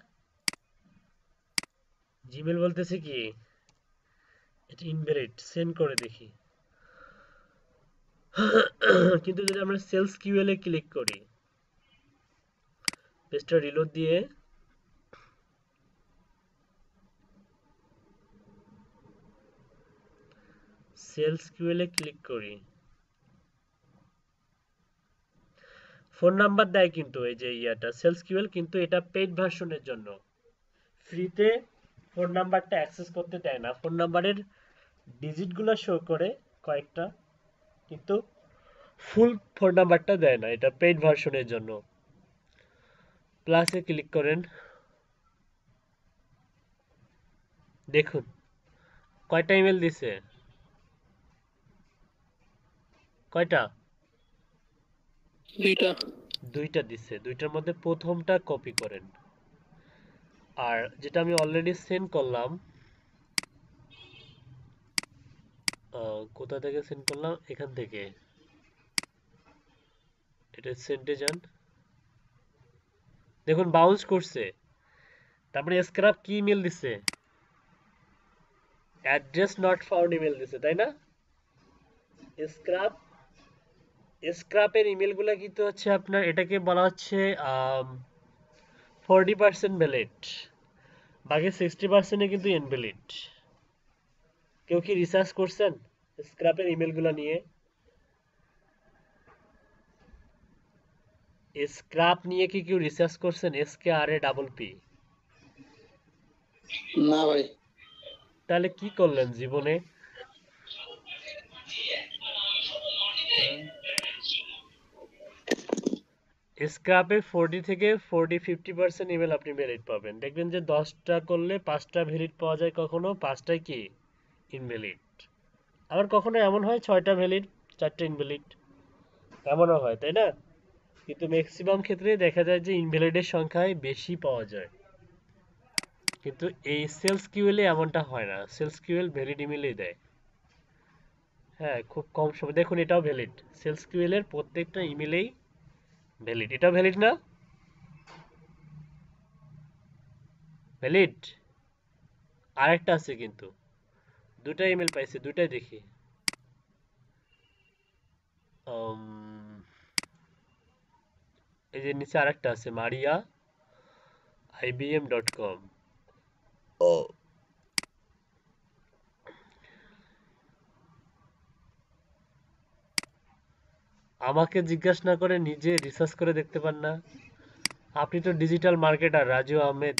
জিমেল বলতেছে কি এটা ইনভ্যালিড, সেন্ড করে দেখি। কিন্তু যদি আমরা সেলস কিউএল এ ক্লিক করি, পেজটা রিলোড দিয়ে সেলস কিউএল এ ক্লিক করি, ফোন নাম্বার দেয় কিন্তু এই যে ইয়াটা সেলস কিউএল, কিন্তু এটা পেইড ভার্সনের জন্য। ফ্রিতে ফোন নাম্বারটা অ্যাক্সেস করতে দেয় না, ফোন নাম্বারের ডিজিটগুলো শো করে কয়েকটা, কিন্তু ফুল ফোন নাম্বারটা দেয় না, এটা পেইড ভার্সনের জন্য। প্লাসে ক্লিক করেন, দেখুন কয়টা ইমেল দিছে, কয়টা? দুইটা দিছে। দুইটার মধ্যে প্রথমটা কপি করেন, আর যেটা আমি অলরেডি সেন্ড করলাম, কোথা থেকে সেন্ড করলাম, এখান থেকে, এটা সেন্ডে যান, দেখুন বাউন্স করছে। তারপরে স্ক্রাপ কি ইমেল দিছে, অ্যাড্রেস নট ফাউন্ড ইমেল দিছে, তাই না? স্ক্রাপের ইমেলগুলো কিন্তু হচ্ছে আপনার, এটাকে বলা হচ্ছে 40% ভ্যালিড, বাকি 60% কিন্তু ইনভ্যালিড। কেউ কি রিসার্চ করছেন স্ক্রাপের ইমেলগুলো নিয়ে? স্ক্রাপ নিয়ে কি কেউ রিসার্চ করছেন? SKRAPP। না ভাই। তাহলে কি করলেন জীবনে? স্ক্রাপে 40 থেকে 50% ইমেল আপনি ভ্যালিড পাবেন। দেখবেন যে 10টা করলে 5টা ভ্যালিড পাওয়া যায়, কখনো 5টাই কি ইনভ্যালিড। আবার কখনো এমন হয় 6টা ভ্যালিড 4টা ইনভ্যালিড, এমনও হয়, তাই না? কিন্তু ম্যাক্সিমাম ক্ষেত্রে দেখা যায় যে ইনভ্যালিডের সংখ্যাই বেশি পাওয়া যায়। কিন্তু এই সেলস কিউএল এ এমনটা হয় না, সেলস কিউএল ভ্যালিড ইমেলই দেয়। হ্যাঁ, খুব কম সময়। দেখুন এটাও ভ্যালিড, সেলস কিউএল এর প্রত্যেকটা ইমেলেই ভ্যালিড। এটা ভ্যালিড না? ভ্যালিড। আরেকটা আছে কিন্তু, দুটা ইমেল পাইছে, দুটাই দেখি। এই যে নিচে আরেকটা আছে, maria@ibm.com। আমাকে জিজ্ঞাসা না করে নিজে রিসার্চ করে দেখতে পান না? আপনি তো ডিজিটাল মার্কেটার রাজু আহমেদ।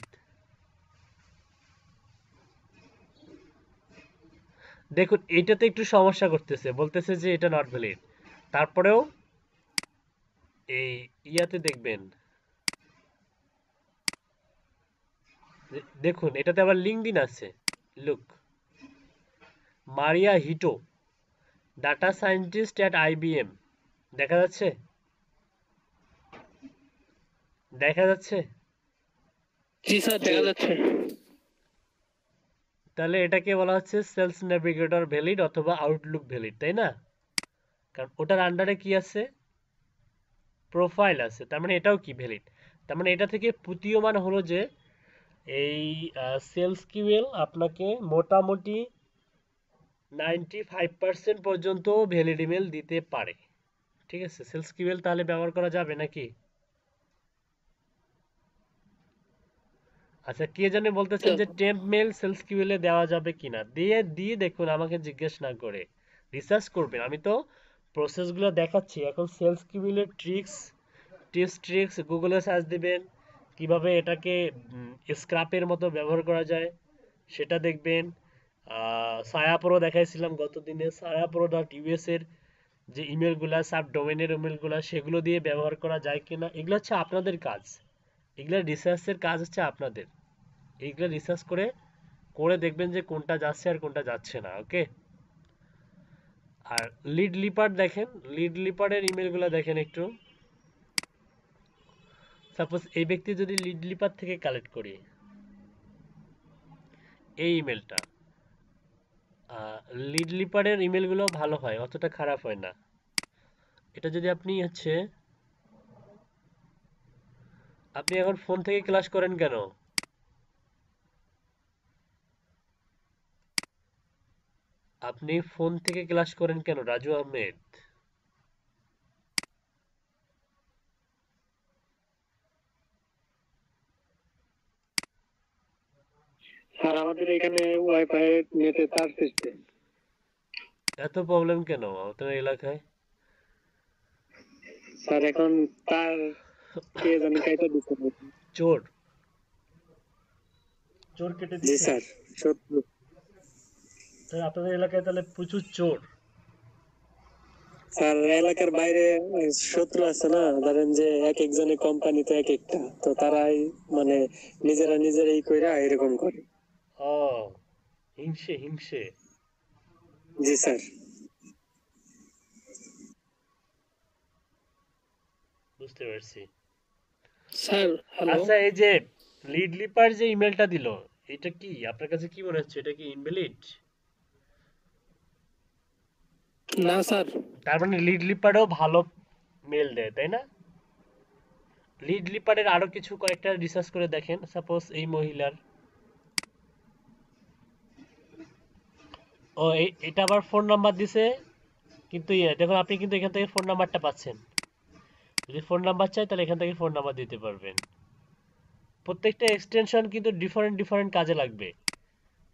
দেখুন এইটাতে একটু সমস্যা করতেছে, বলতেছে যে এটা নট ভ্যালিড। তারপরেও এই ইয়াতে দেখবেন, দেখুন এটাতে আবার লিঙ্কডইন আছে। Look, Maria Hito, data scientist at IBM, দেখা যাচ্ছে? দেখা যাচ্ছে? জি স্যার, দেখা যাচ্ছে। তাহলে এটাকে বলা হচ্ছে সেলস নেভিগেটর ভ্যালিড অথবা আউটলুক ভ্যালিড, তাই না? কারণ ওটার আন্ডারে কি আছে, প্রোফাইল আছে, তার মানে এটাও কি ভ্যালিড। তার মানে এটা থেকে প্রতীয়মান হলো যে এই সেলস কিউএল আপনাকে মোটামুটি 95% পর্যন্ত ভ্যালিড ইমেল দিতে পারে। ঠিক আছে, সেলস কিউএল তাহলে ব্যবহার করা যাবে নাকি? আচ্ছা, কে জানে বলতেছেন যে টেম্প মেল সেলস কিউএল এ দেওয়া যাবে কিনা। দিয়ে দেখুন, আমাকে জিজ্ঞেস না করে রিসার্চ করবেন। আমি তো প্রসেসগুলো দেখাচ্ছি। এখন সেলস কিউএল এর ট্রিক্স গুগলে সার্চ দিবেন, কিভাবে এটাকে স্ক্রাপের মতো ব্যবহার করা যায় সেটা দেখবেন। সায়াপ্রো দেখাইছিলাম গত দিনে, সায়াপ্রো.us এর যে ইমেলগুলা সাব ডোমেনের ইমেলগুলা সেগুলো দিয়ে ব্যবহার করা যায় কিনা, এগুলো হচ্ছে আপনাদের কাজ। এগুলা রিসার্চের কাজ হচ্ছে আপনাদের। এইগুলো রিসার্চ করে করে দেখবেন যে কোনটা যাচ্ছে আর কোনটা যাচ্ছে না। ওকে। আর লিড লিপার দেখেন, লিড লিপারের ইমেলগুলো দেখেন একটু। সাপোজ এই ব্যক্তি যদি লিড লিপার থেকে কালেক্ট করি এই ইমেলটা, লিড লিপারের ইমেলগুলো ভালো হয়, অতটা খারাপ হয় না। এটা যদি আপনি হচ্ছে আপনি এখন ফোন থেকে ক্লাস করেন কেন? আপনি ফোন থেকে ক্লাস করেন কেন রাজু আহমেদ? স্যার আমাদের এখানে ওয়াইফাই নেটে তার সিস্টেম। এত প্রবলেম কেন আপনার এলাকায়? স্যার এখন তার কে জানি কাইটা দিচ্ছে। চোর চোর কেটে জি দিচ্ছে? স্যার, সত্য। তাহলে আপনাদের এলাকায় তাহলে প্রচুর চোর। স্যার এলাকার বাইরে শত্রু আছে না, ধরেন যে এক একজনের কোম্পানি তো এক একটা, তো তারাই মানে নিজেরাই কইরা এরকম করে। ও, হিংসে হিংসে। জি স্যার। বুঝতে পারছি। Sir hello. আচ্ছা, এই যে লিড লিপার যে ইমেলটা দিল, এটা কি আপনার কাছে কি মনে হচ্ছে? এটা কি ইনভ্যালিড? না স্যার। তার মানে লিড লিপারও ভালো মেল দেয়, তাই না? লিড লিপারের আরো কিছু কয়েকটা রিসার্চ করে দেখেন। সাপোজ এই মহিলার, ও এটা আবার ফোন নাম্বার দিছে, কিন্তু দেখুন আপনি কিন্তু এখান থেকে ফোন নাম্বারটা পাচ্ছেন। যদি ফোন নাম্বার চাই তাহলে এখান থেকে ফোন নাম্বার দিতে পারবেন। প্রত্যেকটা এক্সটেনশন কিন্তু ডিফারেন্ট ডিফারেন্ট কাজে লাগবে।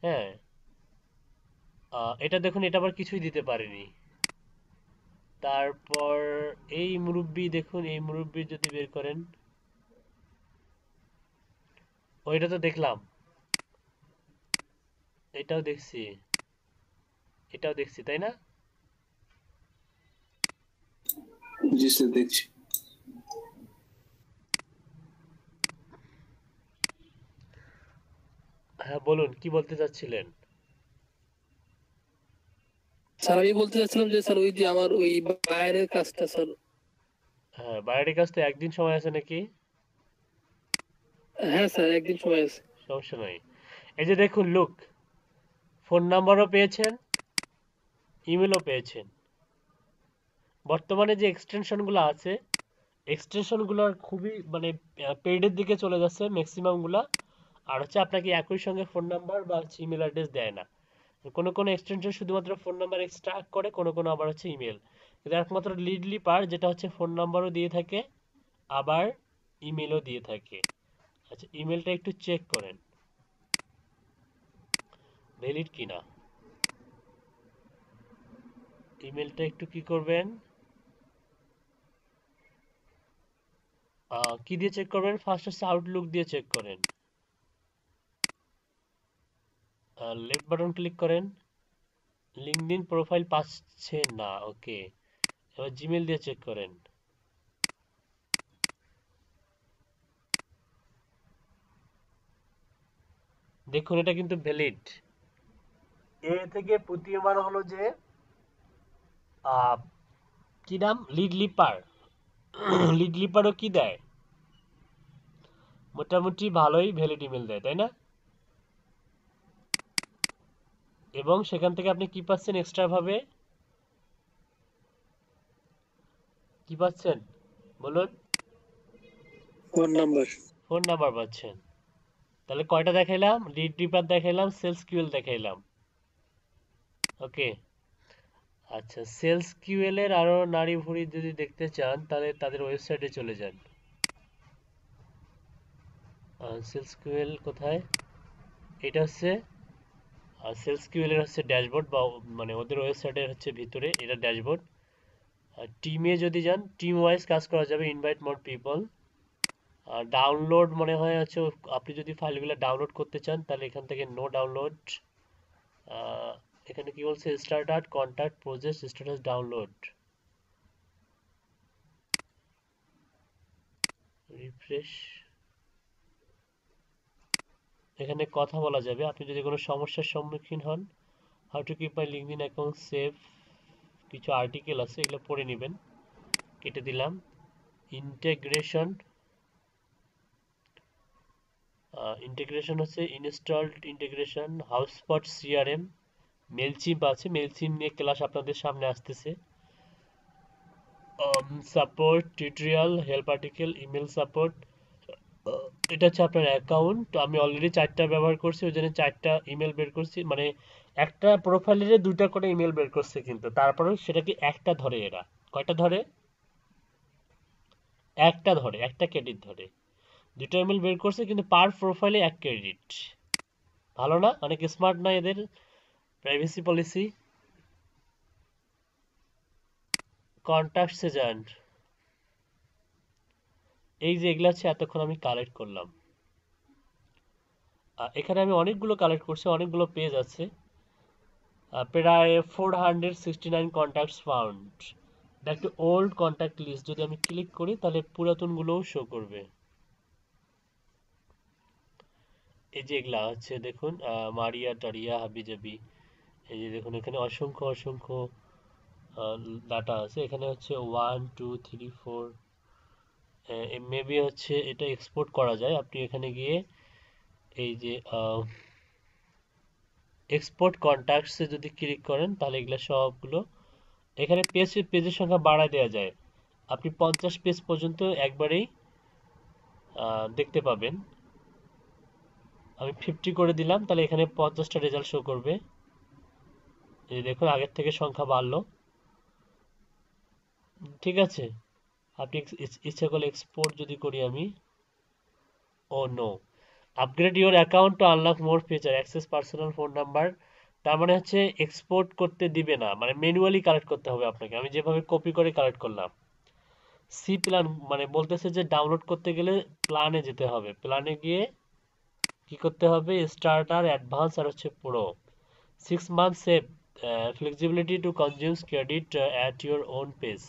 হ্যাঁ, এটা দেখুন, এটা আবার কিছুই দিতে পারেনি। তারপর এই মুরব্বি দেখুন, এই মুরব্বি যদি বের করেন, ওইটা তো দেখলাম, এটাও দেখছি, এটাও দেখছি, তাই না? জি স্যার দেখছি। হ্যাঁ বলুন, কি বলতে চাচ্ছিলেন? স্যার আমি বলতে চাচ্ছিলাম যে স্যার ওই যে আমার ওই বাইরের কাজটা স্যার। হ্যাঁ, বাইরের কাছ তো একদিন সময় আছে নাকি? হ্যাঁ স্যার, একদিন সময় আছে। সমস্যা নাই। এই যে দেখুন, লুক, ফোন নাম্বারও পেয়েছেন, ইমেলও পেয়েছেন। বর্তমানে যে এক্সটেনশনগুলো আছে, এক্সটেনশনগুলোর খুবই মানে পেইডের দিকে চলে যাচ্ছে ম্যাক্সিমামগুলা। আর হচ্ছে আপনাকে একই সঙ্গে ফোন নাম্বার বা ইমেল অ্যাড্রেস দেয় না। কোনো কোনো এক্সটেনশন শুধুমাত্র ফোন নাম্বার এক্সট্রাক্ট করে, কোনো কোনো আবার হচ্ছে ইমেল। কিন্তু একমাত্র লিড লিপার যেটা হচ্ছে ফোন নাম্বারও দিয়ে থাকে, আবার ইমেলও দিয়ে থাকে। আচ্ছা, ইমেলটা একটু চেক করেন ভ্যালিড কিনা। ইমেলটা একটু কি করবেন, কি দিয়ে চেক করবেন? ফার্স্ট হচ্ছে আউটলুক দিয়ে চেক করেন। লেফট বাটন ক্লিক করেন, লিঙ্কডইন প্রোফাইল পাচ্ছে না, ওকে। এবার জিমেল দিয়ে চেক করেন। দেখুন এটা কিন্তু ভ্যালিড। এ থেকে প্রতীয়মান হলো যে কি নাম, লিড লিপার। লিড লিপারও কি দেয়, মোটামুটি ভালোই ভ্যালিড ইমেল দেয়, তাই না? এবং সেখান থেকে আপনি কি পাচ্ছেন এক্সট্রা ভাবে, কি পাচ্ছেন বলুন? Phone number. ফোন নাম্বার পাচ্ছেন। তাহলে কয়টা দেখাইলাম? লিড লিপার দেখাইলাম, সেলস কিউএল দেখাইলাম। ওকে। আচ্ছা, সেলস কিউএল এর আরো নাড়ি ভুড়ি যদি দেখতে চান তাহলে তাদের ওয়েবসাইটে চলে যান। সেলস কিউএল কোথায়? এটা হচ্ছে সেলস কিউএল এর হচ্ছে ড্যাশবোর্ড, বা মানে ওদের ওয়েবসাইটের হচ্ছে ভিতরে এটা ড্যাশবোর্ড। টিমে যদি যান, টিম ওয়াইজ কাজ করা যাবে, ইনভাইট মোর পিপল। ডাউনলোড মনে হয় হচ্ছে আপনি যদি ফাইলগুলো ডাউনলোড করতে চান তাহলে এখান থেকে নো ডাউনলোড। এখানে কি বলছে, start contact project status download. Refresh, এখানে কথা বলা যাবে। আপনি যদি কোনো সমস্যার সম্মুখীন হন, how to keep my LinkedIn account save, কিছু আর্টিকেল আছে, এগুলো পড়ে নেবেন। কেটে দিলাম। ইন্টিগ্রেশন, ইন্টিগ্রেশন হচ্ছে ইনস্টলড ইন্টিগ্রেশন, হাউসস্পট, সিআরএম, মেলচিম্প আছে, মেলচিম্প নিয়ে ক্লাস আপনাদের সামনে আসতেছে। Support tutorial, help article, email support, এটা হচ্ছে আপনার অ্যাকাউন্ট। আমি অলরেডি 4টা ব্যবহার করছি, ওই জন্য 4টা ইমেল বের করছি, মানে একটা প্রোফাইলের 2টা করে ইমেল বের করছে, কিন্তু তারপরেও সেটাকে একটা ধরে। এরা কয়টা ধরে? একটা ধরে, একটা ক্রেডিট ধরে। 2টা ইমেল বের করছে, কিন্তু পার প্রোফাইলে 1 ক্রেডিট। ভালো না? অনেক স্মার্ট না এদের প্রাইভেসি পলিসি। কন্টাক্টসে যান, এই যে এগুলা আছে এতক্ষণ আমি কালেক্ট করলাম। এখানে আমি অনেকগুলো কালেক্ট করছি, অনেকগুলো পেজ আছে, প্রায় 469 কন্ট্যাক্টস ফাউন্ড। এটা একটা ওল্ড কন্ট্যাক্ট লিস্ট। যদি আমি ক্লিক করি তাহলে পুরাতনগুলোও শো করবে। এই যে এগুলা হচ্ছে দেখুন, মারিয়া টারিয়া হাবিজাবি, এই যে দেখুন এখানে অসংখ্য অসংখ্য ডাটা আছে। এখানে হচ্ছে 1 2 3 4, মেবি হচ্ছে এটা এক্সপোর্ট করা যায়। আপনি এখানে গিয়ে এই যে এক্সপোর্ট কন্ট্যাক্টসে যদি ক্লিক করেন তাহলে এগুলো সবগুলো এখানে পেজের সংখ্যা বাড়ায় দেওয়া যায়। আপনি 50 পেজ পর্যন্ত একবারেই দেখতে পাবেন। আমি 50 করে দিলাম, তাহলে এখানে 50টা রেজাল্ট শো করবে। এই দেখুন আগের থেকে সংখ্যা বাড়লো। ঠিক আছে, আপনি ইচ্ছা করলে এক্সপোর্ট যদি করি আমি, oh no, upgrade your account to unlock more feature, access personal phone number. তার মানে হচ্ছে এক্সপোর্ট করতে দিবে না, মানে ম্যানুয়ালি কালেক্ট করতে হবে আপনাকে। আমি যেভাবে কপি করে কালেক্ট করলাম। সি প্ল্যান মানে বলতেছে যে ডাউনলোড করতে গেলে প্ল্যানে যেতে হবে। প্ল্যানে গিয়ে কি করতে হবে? স্টার্টার, অ্যাডভান্স আর হচ্ছে pro. 6 months save, flexibility to consume credit at your own page.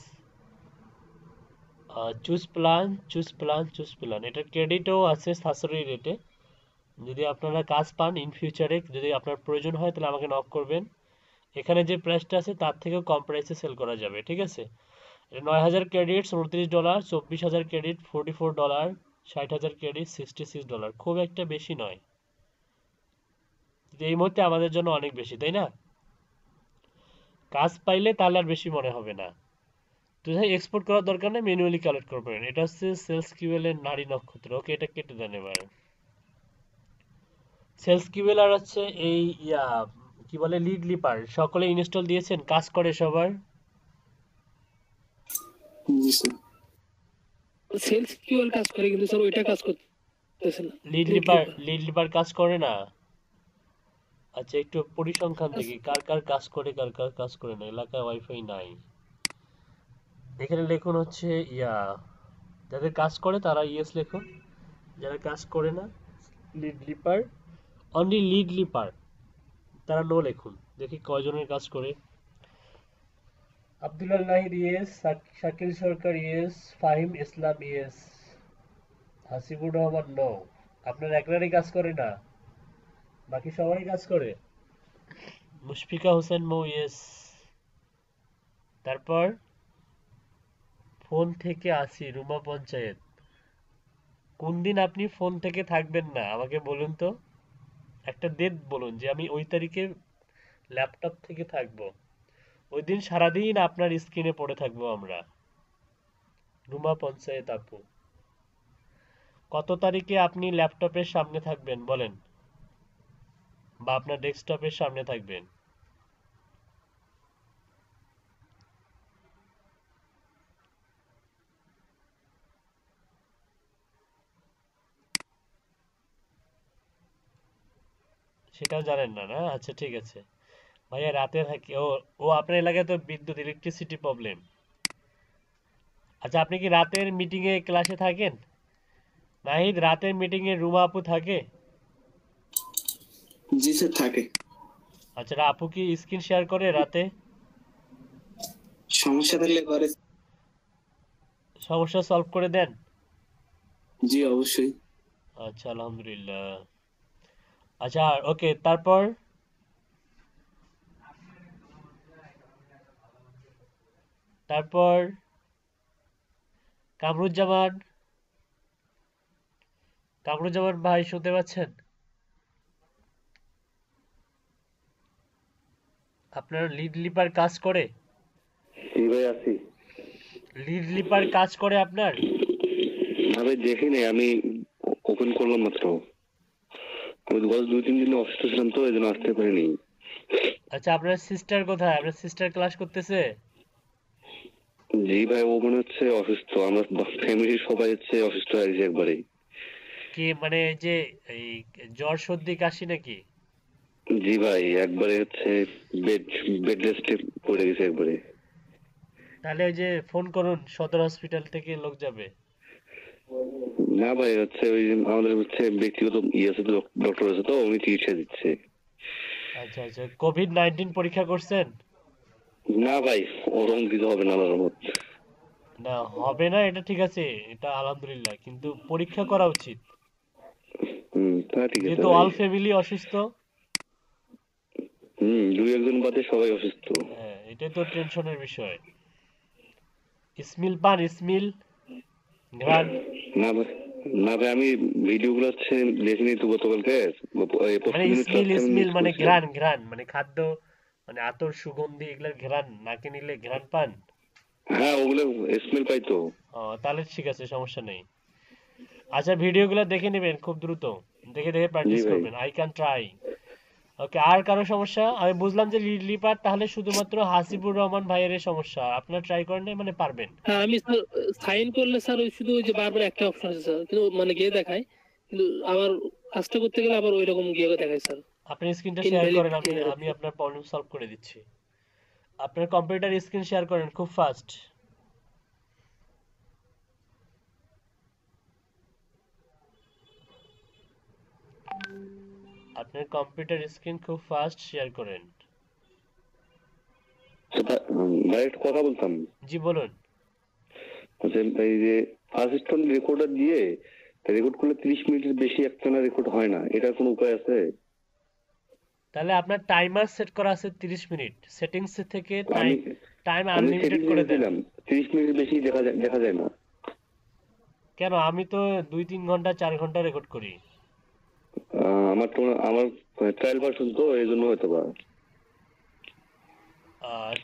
Choose plan, choose plan, choose plan. এটা ক্রেডিটও আছে সাশ্রয়ী রেটে। যদি আপনারা কাজ পান ইন ফিউচারে, যদি আপনার প্রয়োজন হয় তাহলে আমাকে নক করবেন। এখানে যে প্রাইসটা আছে তার থেকেও কম প্রাইসে সেল করা যাবে। ঠিক আছে, 9000 ক্রেডিট $29, 24000 ক্রেডিট $44, 60000 ক্রেডিট $66। খুব একটা বেশি নয়, এই মুহূর্তে আমাদের জন্য অনেক বেশি, তাই না? কাজ পাইলে তাহলে আর বেশি মনে হবে না। তো এক্সপোর্ট করার দরকার নেই, ম্যানুয়ালি কালেক্ট করবেন। এটা হচ্ছে সেলস কিউএল এর নারী নক্ষত্র। ওকে, এটা কেটে দেন এবার। সেলস কিউএল আর হচ্ছে এই কি বলে লিড লিপার, সকলে ইনস্টল দিয়েছেন? কাজ করে সবার? জি স্যার। সেলস কিউএল কাজ করে, কিন্তু স্যার ওইটা কাজ করতেছে না। লিড লিপার কাজ করে না? আচ্ছা, একটু পরিসংখ্যান দেখি কার কার কাজ করে, কার কার কাজ করে না। এলাকায় ওয়াইফাই নাই। এখানে লিখুন হচ্ছে যাদের কাজ করে তারা ইয়েস লিখুন, যারা কাজ করে না lead leper, only lead leper, তারা নো লিখুন। দেখি কয়জনের কাজ করে। আব্দুল্লাহ নাহিদ ইয়েস, শাকিল সরকার ইয়েস, ফাহিম ইসলাম ইয়েস, হাসিবুর রহমান নো। আপনার একলারই কাজ করে না, বাকি সবাই কাজ করে। মুশফিকা হোসেন মৌ ইয়েস। তারপর ফোন থেকে আসি, রুমা পঞ্চায়েত। কোন দিন আপনি ফোন থেকে থাকবেন না আমাকে বলুন তো, একটা ডেট বলুন যে আমি ওই তারিখে ল্যাপটপ থেকে থাকবো। ওই দিন সারাদিন আপনার স্ক্রিনে পড়ে থাকবো আমরা। রুমা পঞ্চায়েত আপু, কত তারিখে আপনি ল্যাপটপের সামনে থাকবেন বলেন, বা আপনার ডেস্কটপের সামনে থাকবেন? সেটাও জানেন না? না, আচ্ছা ঠিক আছে ভাইয়া, রাতে থাকি। ও ও আপনার এলাকায় তো বিদ্যুৎ ইলেকট্রিসিটি প্রবলেম। আচ্ছা, আপনি কি রাতের মিটিং এ ক্লাসে থাকেন? নাহিদ, রাতের মিটিং এ রুমা আপু থাকে? জি স্যার, থাকে। আচ্ছা, আপু কি স্ক্রিন শেয়ার করে রাতে? সমস্যা থাকলে করে। সমস্যা সলভ করে দেন? জি অবশ্যই। আচ্ছা আলহামদুলিল্লাহ। আচ্ছা ওকে, তারপর তারপর কামরুজ্জামান, কামরুজ্জামান ভাই শুনতে পাচ্ছেন? আপনার লিড লিপার কাজ করে? জি ভাই আছি। লিড লিপার কাজ করে আপনার? না ভাই দেখি নাই, আমি ওপেন করলাম মাত্র। আমি গত 2-3 দিন অসুস্থ ছিলাম তো, এই জন্য আসতে পারিনি। আচ্ছা আপনার সিস্টার কোথায়? আপনার সিস্টার ক্লাস করতেছে? জি ভাই, ও মনে হচ্ছে অসুস্থ। আমরা ফ্যামিলির সবাই হচ্ছে অসুস্থ হয়ে গেছে একবারে। কি মানে এই যে এই জ্বর সর্দি কাশি নাকি? জি ভাই, একবারে হচ্ছে বেড বেড রেস্টে পড়ে গেছে একবারে। তাহলে ওই যে ফোন করুন, সদর হসপিটাল থেকে লোক যাবে। না ভাই, হচ্ছে ওই যে আমাদের হচ্ছে ব্যক্তিগত ইয়ে আছে, ডক্টর আছে, তো উনি চিকিৎসা দিচ্ছে। আচ্ছা আচ্ছা, কোভিড-19 পরীক্ষা করছেন? না ভাই, ওরকম কিছু হবে না আল্লাহর রহমত। না হবে না এটা ঠিক আছে, এটা আলহামদুলিল্লাহ, কিন্তু পরীক্ষা করা উচিত তা ঠিক আছে যেহেতু ভাই। অল ফ্যামিলি অসুস্থ। 2-1 বাদে সবাই অসুস্থ। হ্যাঁ এটাই তো টেনশনের বিষয়। ইসমিল পান, ইসমিল ঘ্রাণ। না ভাই, না ভাই, আমি ভিডিওগুলো হচ্ছে দেখিনি তো গতকালকে। মানে ইসমিল ইসমিল মানে ঘ্রাণ, ঘ্রাণ মানে খাদ্য, মানে আতর সুগন্ধি এগুলোর ঘ্রাণ নাকে নিলে ঘ্রাণ পান? হ্যাঁ, ওগুলো স্মেল পাই তো। ও তাহলে ঠিক আছে, সমস্যা নেই। আচ্ছা ভিডিওগুলো দেখে নেবেন খুব দ্রুত, দেখে দেখে জি প্র্যাকটিস ভাই। করবেন। I can try. ওকে, আর কারো সমস্যা? আমি বুঝলাম যে লিড লিপার তাহলে শুধুমাত্র হাসিবুর রহমান ভাইয়ের সমস্যা, আপনার ট্রাই করেন নাই মানে পারবেন। হ্যাঁ আমি স্যার সাইন করলে স্যার ওই শুধু ওই যে বারবার একটা অপশন আছে স্যার, কিন্তু মানে গিয়ে দেখায়, কিন্তু আবার কাজটা করতে গেলে আবার ওই রকম গিয়ে দেখায় স্যার, আপনি স্ক্রিনটা শেয়ার ইনভ্যালিড করেন, আমি দিয়ে আমি দেখাচ্ছে। আপনার প্রবলেম সলভ করে দিচ্ছি। আপনার কম্পিউটার স্ক্রিন শেয়ার করেন খুব ফাস্ট। আপনার কম্পিউটার স্ক্রিন খুব ফাস্ট শেয়ার করেন। ভাই একটা কথা বলতাম। জি বলুন। হচ্ছে এই যে অ্যাসিস্ট্যান্ট রেকর্ডার দিয়ে রেকর্ড করলে 30 মিনিটের বেশি একটানা রেকর্ড হয় না, এটার কোনো উপায় আছে? তাহলে আপনার টাইমার সেট করা আছে 30 মিনিট, সেটিংস থেকে টাইম আমি টাইম আমি আনলিমিটেড সেটিংস করে দেন। দিলাম, 30 মিনিটের বেশি দেখা যায় না। কেন, আমি তো 2-3 ঘন্টা 4 ঘন্টা রেকর্ড করি। আমার ট্রায়াল ভার্সন তো, এই জন্য হয়তো বা।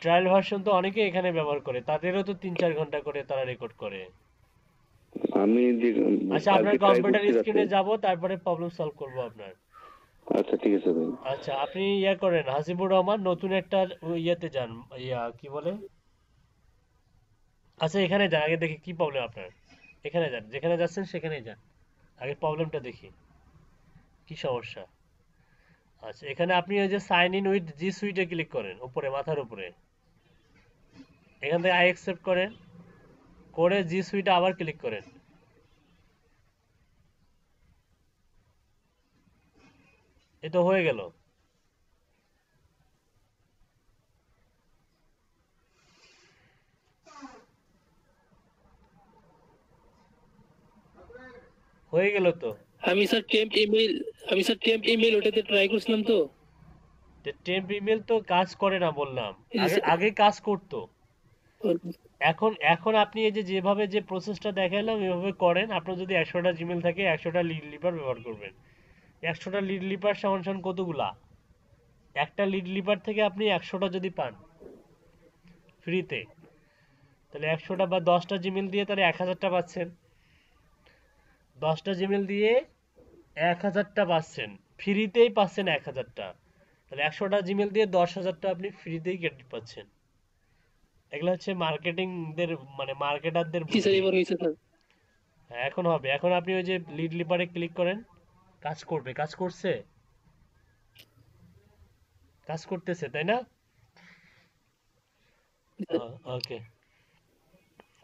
ট্রায়াল ভার্সন তো অনেকে এখানে ব্যবহার করে, তাদেরও তো 3-4 ঘন্টা করে তারা রেকর্ড করে। আমি আচ্ছা আপনার কালকে ট্রাই কম্পিউটার করছি রাতে। স্ক্রিনে যাব, তারপরে প্রবলেম সলভ করব আপনার। আচ্ছা ঠিক আছে ভাই। আচ্ছা আপনি ইয়া করেন, হাসিবুর রহমান নতুন একটা ইয়েতে যান, ইয়া কি বলে, আচ্ছা এখানে যান আগে, দেখি কি প্রবলেম আপনার। এখানে যান, যেখানে যাচ্ছেন সেখানেই যান, আগে প্রবলেমটা দেখি কি সমস্যা। আচ্ছা এখানে আপনি ওই যে সাইন ইন উইথ জি সুইটে ক্লিক করেন, উপরে মাথার উপরে, এখান থেকে আই অ্যাকসেপ্ট করেন, করে জি সুইটে আবার ক্লিক করেন। এ তো হয়ে গেল। হয়ে গেল তো। আমি স্যার টেম্প ইমেল ওটাতে ট্রাই করছিলাম তো। টেম্প ইমেল তো কাজ করে না বললাম, এই যে আগে স্যার, আগে কাজ করতো। এখন এখন আপনি এই যে যেভাবে যে প্রসেসটা দেখালাম এভাবে করেন। আপনার যদি 100টা জিমেল থাকে 100টা লিড লিপার ব্যবহার করবেন। 100টা লিড লিপার সমান সমান কতগুলা? একটা লিড লিপার থেকে আপনি 100টা যদি পান ফ্রিতে, তাহলে 100টা বা 10টা জিমেল দিয়ে তাহলে 1000টা পাচ্ছেন। 10টা জিমেল দিয়ে 1000টা পাচ্ছেন, ফ্রিতেই পাচ্ছেন 1000টা। তাহলে 100টা জিমেল দিয়ে 10,000টা আপনি ফ্রিতেই ক্রেডিট পাচ্ছেন। এগুলো হচ্ছে মার্কেটিংদের মানে মার্কেটারদের জি স্যার বুদ্ধি। এবার হয়েছে স্যার। হ্যাঁ এখন হবে। এখন আপনি ওই যে লিড লিপারে ক্লিক করেন, কাজ করবে, কাজ করছে, কাজ করতেছে তাই না? ওকে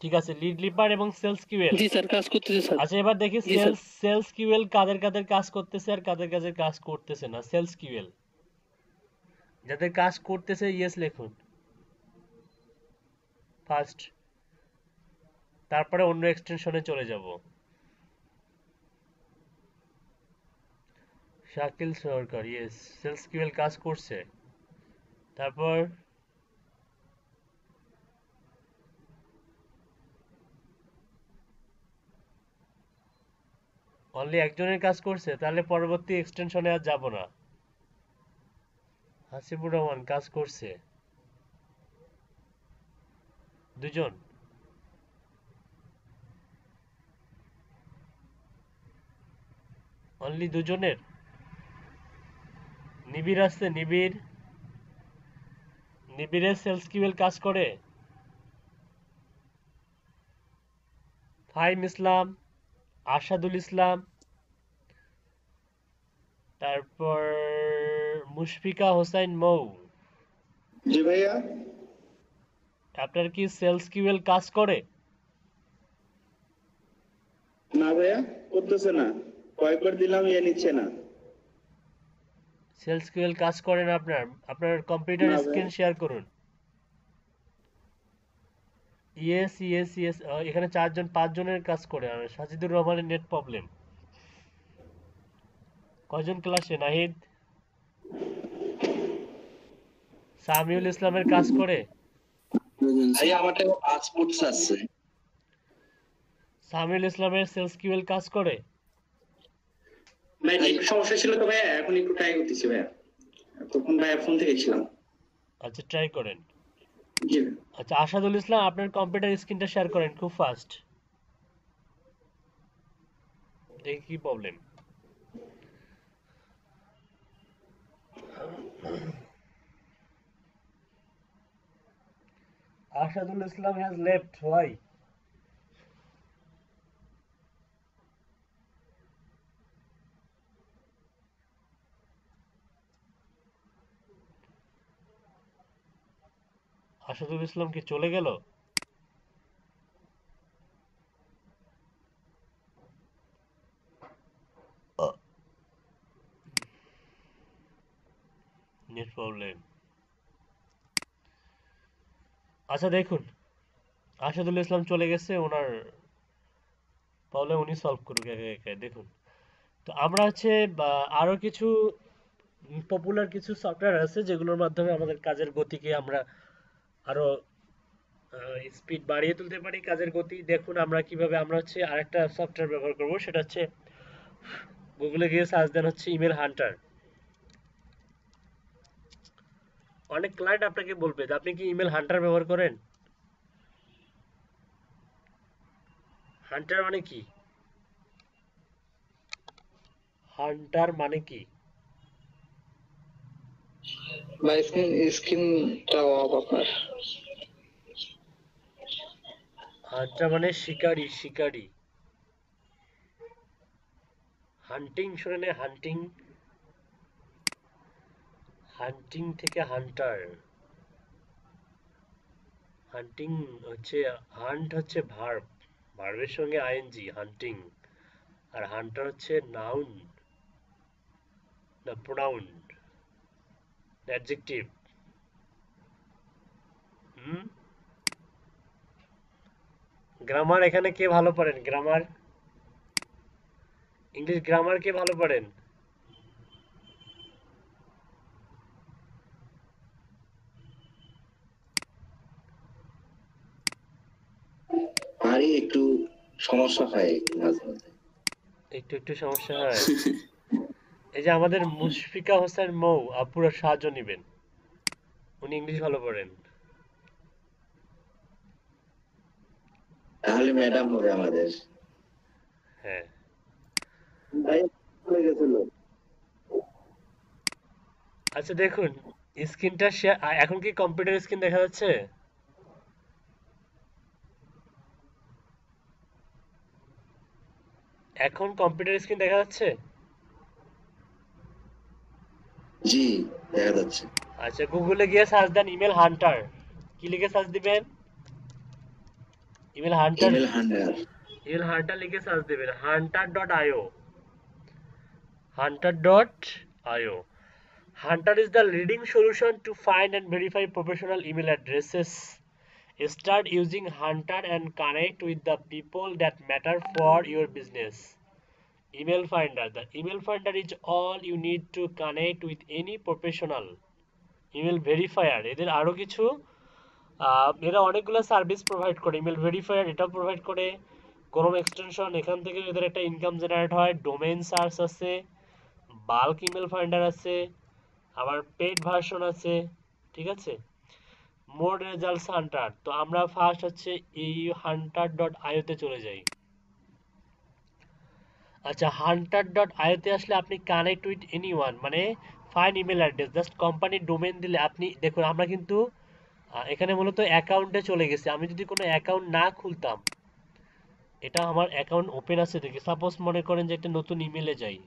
ঠিক আছে, লিড লিপার এবং সেলস কিউএল। জি স্যার কাজ করতেছে স্যার। আচ্ছা এবার দেখি জি স্যার। সেলস কিউএল কাদের কাদের কাজ করতেছে আর কাদের কাদের কাজ করতেছে না। সেলস কিউএল যাদের কাজ করতেছে ইয়েস লিখুন ফার্স্ট, তারপরে অন্য এক্সটেনশনে চলে যাব। শাকিল সরকার, ইয়েস, সেলস কিউএল কাজ করছে। তারপর অনলি একজনের কাজ করছে, তাহলে পরবর্তী এক্সটেনশনে আর যাব না। হাসিবুর রহমান কাজ করছে দুজন। অনলি দুজনের? নিবিড় আছে, নিবিড়ের সেলস কিউএল কাজ করে। ফাহিম ইসলাম, আরশাদুল ইসলাম, তারপর মুশফিকা হোসেন মৌ, জি ভাইয়া। আপনার কি সেলস কিউএল কাজ করে? না ভাইয়া, করতেছে না, কয়েকবার দিলাম নিচ্ছে না। সেলস কিউএল কাজ করে না আপনার? আপনার কম্পিউটার না ভাইয়া। স্ক্রিন শেয়ার করুন। ইয়েস ইয়েস ইয়েস, এখানে 4-5 জনের কাজ করে। আর সাজিদুর রহমানের নেট প্রবলেম। কয়জন ক্লাসে? নাহিদ, সামিউল ইসলামের কাজ করে? ভাই আমারটা পাসপোর্ট আছে। সামিউল ইসলামের সেলস কিউএল কাজ করে? ভাই একটু সমস্যা ছিল তো ভাইয়া, এখন একটু ট্রাই করতেছি ভাইয়া, তখন ভাইয়া ফোন থেকে ছিলাম। আচ্ছা, ট্রাই করেন। জি আচ্ছা, আসাদুল ইসলাম আপনার কম্পিউটার স্ক্রিনটা শেয়ার করেন খুব ফাস্ট। দেখি কি problem. Asadul Islam has left. Why? Asadul Islam কি চলে গেল? Net problem. আচ্ছা দেখুন, আসাদুল ইসলাম চলে গেছে, ওনার প্রবলেম উনি সলভ করুক একা একা। দেখুন, তো আমরা হচ্ছে আরো কিছু পপুলার কিছু সফটওয়্যার আছে যেগুলোর মাধ্যমে আমাদের কাজের গতিকে আমরা আরো স্পিড বাড়িয়ে তুলতে পারি, কাজের গতি। দেখুন আমরা কিভাবে, আমরা হচ্ছে আরেকটা সফটওয়্যার ব্যবহার করব, সেটা হচ্ছে গুগলে গিয়ে সার্চ দেন হচ্ছে ইমেল হান্টার। অনেক ক্লায়েন্ট আপনাকে বলবে যে আপনি কি ইমেল হান্টার ব্যবহার করেন? হান্টার মানে কি? হান্টার মানে কি? ভাই স্ক্রিনটা অফ আপনার। হান্টার মানে শিকারি, শিকারি। হান্টিং শুনে, হান্টিং, হান্টিং থেকে হান্টার। হান্টিং হচ্ছে, হান্ট হচ্ছে ভার্ব, ভার্বের সঙ্গে আইএনজি, হান্টিং। আর হান্টার হচ্ছে নাউন, না প্রোনাউন, অ্যাডজেক্টিভ। হুম, গ্রামার এখানে কে ভালো পারেন? গ্রামার, ইংলিশ গ্রামার কে ভালো পারেন? আরে একটু সমস্যা হয় মাঝে মাঝে। একটু একটু সমস্যা হয়। এই যে আমাদের মুশফিকা হোসেন মৌ আপুরা সাহায্য নিবেন, উনি ইংলিশ ভালো পড়েন। তাহলে ম্যাডাম হবে আমাদের। হ্যাঁ, ভাই চলে গেছিল। আচ্ছা দেখুন, স্ক্রিনটা শেয়ার, এখন কি কম্পিউটার স্ক্রিন দেখা যাচ্ছে? এখন কম্পিউটার স্ক্রিন দেখা যাচ্ছে? জি দেখা যাচ্ছে। আচ্ছা, গুগলে গিয়ে সার্চ দেন ইমেল হান্টার। কি লিখে সার্চ দিবেন? Email Hunter. Email Hunter. Email Hunter লিখে সার্চ দিবেন, hunter.io, hunter.io. Hunter is the leading solution to find and verify professional email addresses. Start using Hunter and connect with the people that matter for your business. Email finder. The email finder is all you need to connect with any professional email verifier. এদের আরো কিছু এরা অনেকগুলো সার্ভিস প্রোভাইড করে। ইমেল ভেরিফায়ার এটা প্রোভাইড করে, ক্রোম এক্সটেনশন, এখান থেকে এদের একটা ইনকাম জেনারেট হয়, ডোমেইন সার্চ আছে, বাল্ক ইমেল ফাইন্ডার আছে, আবার পেড ভার্সন আছে, ঠিক আছে। মোর রেজাল্টস হান্টার, তো আমরা ফার্স্ট হচ্ছে এই hunter.io তে চলে যাই। আচ্ছা, hunter.io তে আসলে আপনি কানেক্ট উইথ এনিওয়ান, মানে ফাইন ইমেল অ্যাড্রেস, জাস্ট কোম্পানির ডোমেইন দিলে আপনি দেখুন আমরা কিন্তু এখানে মূলত অ্যাকাউন্টে চলে গেছে। আমি যদি কোনো অ্যাকাউন্ট না খুলতাম, এটা আমার অ্যাকাউন্ট ওপেন আছে দেখি, সাপোজ মনে করেন যে একটা নতুন ইমেলে যাই,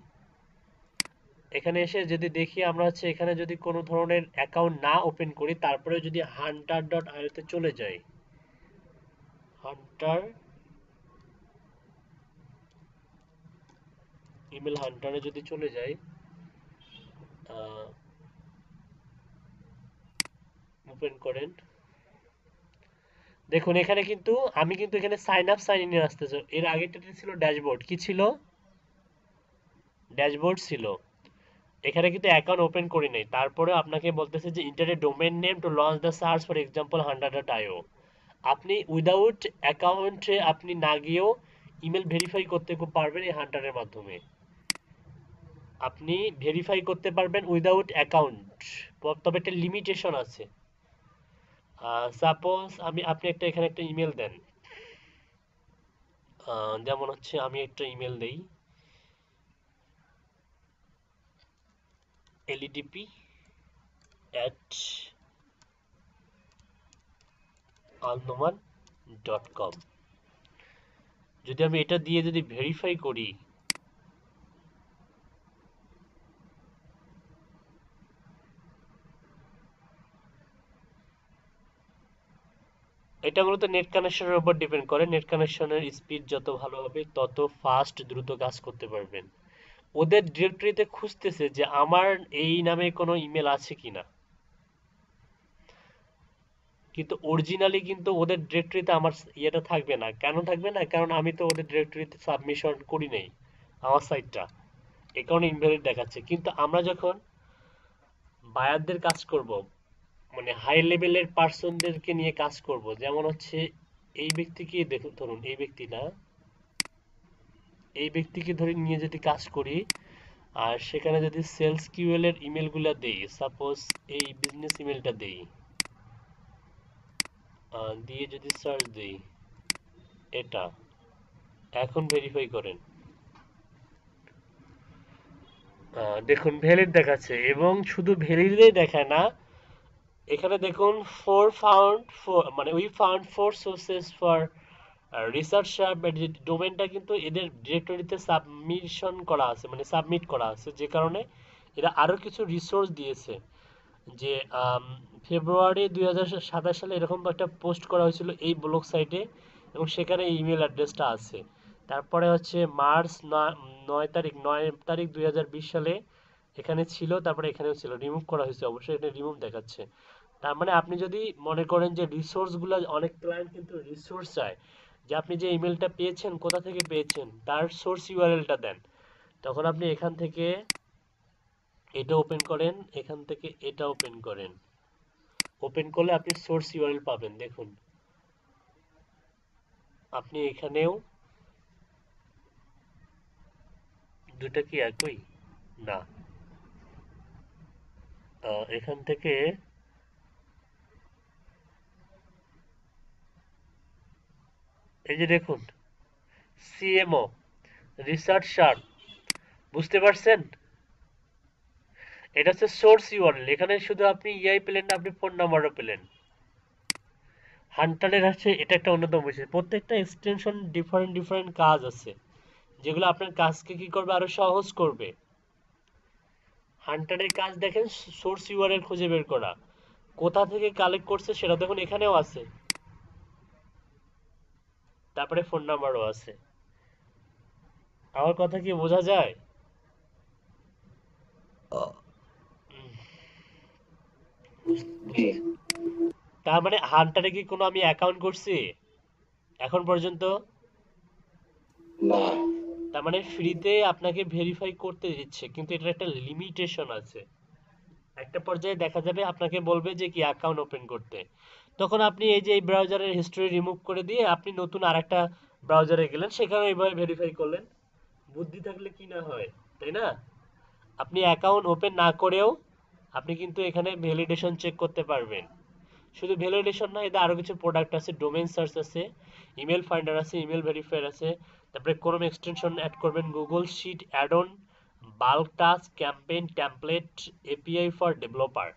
এখানে এসে যদি দেখি আমরা হচ্ছে এখানে যদি কোনো ধরনের অ্যাকাউন্ট না ওপেন করি, তারপরে যদি hunter.io তে চলে যাই, হান্টার ইমেল হান্টারে যদি চলে যাই, ওপেন করেন, দেখুন এখানে কিন্তু আমি কিন্তু এখানে সাইন আপ সাইন ইন আসতেছে। এর আগেরটা ছিল ড্যাশবোর্ড, কি ছিল? ড্যাশবোর্ড ছিল। এখানে কিন্তু অ্যাকাউন্ট ওপেন করি নাই, তারপরে আপনাকে বলতেছে যে enter a domain name to launch the search, for example hunter.io। আপনি উইদাউট অ্যাকাউন্টে আপনি না গিয়েও ইমেল ভেরিফাই করতে পারবেন এই হান্টারের মাধ্যমে। আপনি ভেরিফাই করতে পারবেন উইদাউট অ্যাকাউন্ট, তবে একটা লিমিটেশন আছে। সাপোজ আপনি একটা এখানে একটা ইমেল দেন, যেমন হচ্ছে আমি একটা ইমেল দেই ledp@alnoman.com। যদি আমি এটা দিয়ে যদি ভেরিফাই করি, এটা মূলত নেট কানেকশনের উপর ডিপেন্ড করে। নেট কানেকশনের স্পিড যত ভালো হবে তত ফাস্ট দ্রুত কাজ করতে পারবেন। ওদের ডিরেক্টরিতে খুঁজতেছে যে আমার এই নামে কোনো ইমেল আছে কিনা, কিন্তু অরিজিনালি কিন্তু ওদের ডিরেক্টরিতে আমার ইয়েটা থাকবে না। কেন থাকবে না? কারণ আমি তো ওদের ডিরেক্টরিতে সাবমিশন করি নাই আমার সাইটটা, এই কারণে ইনভ্যালিড দেখাচ্ছে। কিন্তু আমরা যখন বায়ারদের কাজ করব, মানে হাই লেভেলের পার্সনদেরকে নিয়ে কাজ করব, যেমন হচ্ছে এই ব্যক্তিকে দেখুন, ধরুন এই ব্যক্তি না, এই ব্যক্তিকে ধরে নিয়ে যদি কাজ করি, আর সেখানে যদি সেলস কিউএল এর ইমেলগুলো দেই, সাপোজ এই বিজনেস ইমেলটা দেই, দিয়ে যদি সার্চ দেই এটা, এখন ভেরিফাই করেন, দেখুন ভ্যালিড দেখাচ্ছে। এবং শুধু ভ্যালিডই দেখায় না, এখানে দেখুন we found 4 sources for research ডোমেনটা কিন্তু এদের ডিরেক্টরিতে সাবমিশন করা আছে, মানে সাবমিট করা আছে, যে কারণে এরা আরো কিছু রিসোর্স দিয়েছে। যে ফেব্রুয়ারি 2027 সালে এরকম একটা পোস্ট করা হয়েছিল এই ব্লগ সাইটে, এবং সেখানে ইমেল অ্যাড্রেসটা আছে। তারপরে হচ্ছে মার্চ 9 তারিখ 2020 সালে এখানে ছিল, তারপরে এখানেও ছিল, রিমুভ করা হয়েছে অবশ্যই, এটা রিমুভ দেখাচ্ছে। তার মানে আপনি যদি মনে করেন যে রিসোর্সগুলো, অনেক ক্লায়েন্ট কিন্তু রিসোর্স চায় যে আপনি যে ইমেলটা পেয়েছেন কোথা থেকে পেয়েছেন তার সোর্স ইউআরএলটা দেন, তখন আপনি এখান থেকে এটা ওপেন করেন, এখান থেকে এটা ওপেন করেন, ওপেন করলে আপনি সোর্স ইউআরএল পাবেন। দেখুন আপনি এখানেও দুটো কি একই না, এখান থেকে এই যে দেখুন সিএমও রিসার্চ শার্প, বুঝতে পারছেন? এটা হচ্ছে সোর্স ইউআরএল। এখানে শুধু আপনি ইআই পেলেন না, আপনি ফোন নাম্বারও পেলেন। হান্টারের আছে এটা একটা অন্যতম বিষয়। প্রত্যেকটা এক্সটেনশন ডিফারেন্ট কাজ আছে, যেগুলো আপনার কাজকে কি করবে, আরো সহজ করবে। হান্টারের কাজ দেখেন সোর্স ইউআরএল খুঁজে বের করা, কোথা থেকে কালেক্ট করছে সেটা দেখুন এখানেও আছে, তারপরে ফোন নাম্বারও আছে। আমার কথা কি বোঝা যায়? তার মানে হান্টারে কি কোনো আমি অ্যাকাউন্ট করছি এখন পর্যন্ত? না। তার মানে ফ্রিতে আপনাকে ভেরিফাই করতে দিচ্ছে, কিন্তু এটার একটা লিমিটেশন আছে। একটা পর্যায়ে দেখা যাবে আপনাকে বলবে যে কি অ্যাকাউন্ট ওপেন করতে, তখন আপনি এই যে এই ব্রাউজারের হিস্টরি রিমুভ করে দিয়ে আপনি নতুন আরেকটা ব্রাউজারে গেলেন, সেখানে এইভাবে ভেরিফাই করলেন। বুদ্ধি থাকলে কি না হয়, তাই না? আপনি অ্যাকাউন্ট ওপেন না করেও আপনি কিন্তু এখানে ভ্যালিডেশন চেক করতে পারবেন। শুধু ভ্যালিডেশন না, এতে আরো কিছু প্রোডাক্ট আছে, ডোমেইন সার্চ আছে, ইমেল ফাইন্ডার আছে, ইমেল ভেরিফায়ার আছে, তারপরে ক্রোম এক্সটেনশন অ্যাড করবেন, Google sheet add on, bulk task, campaign, template, API for developer.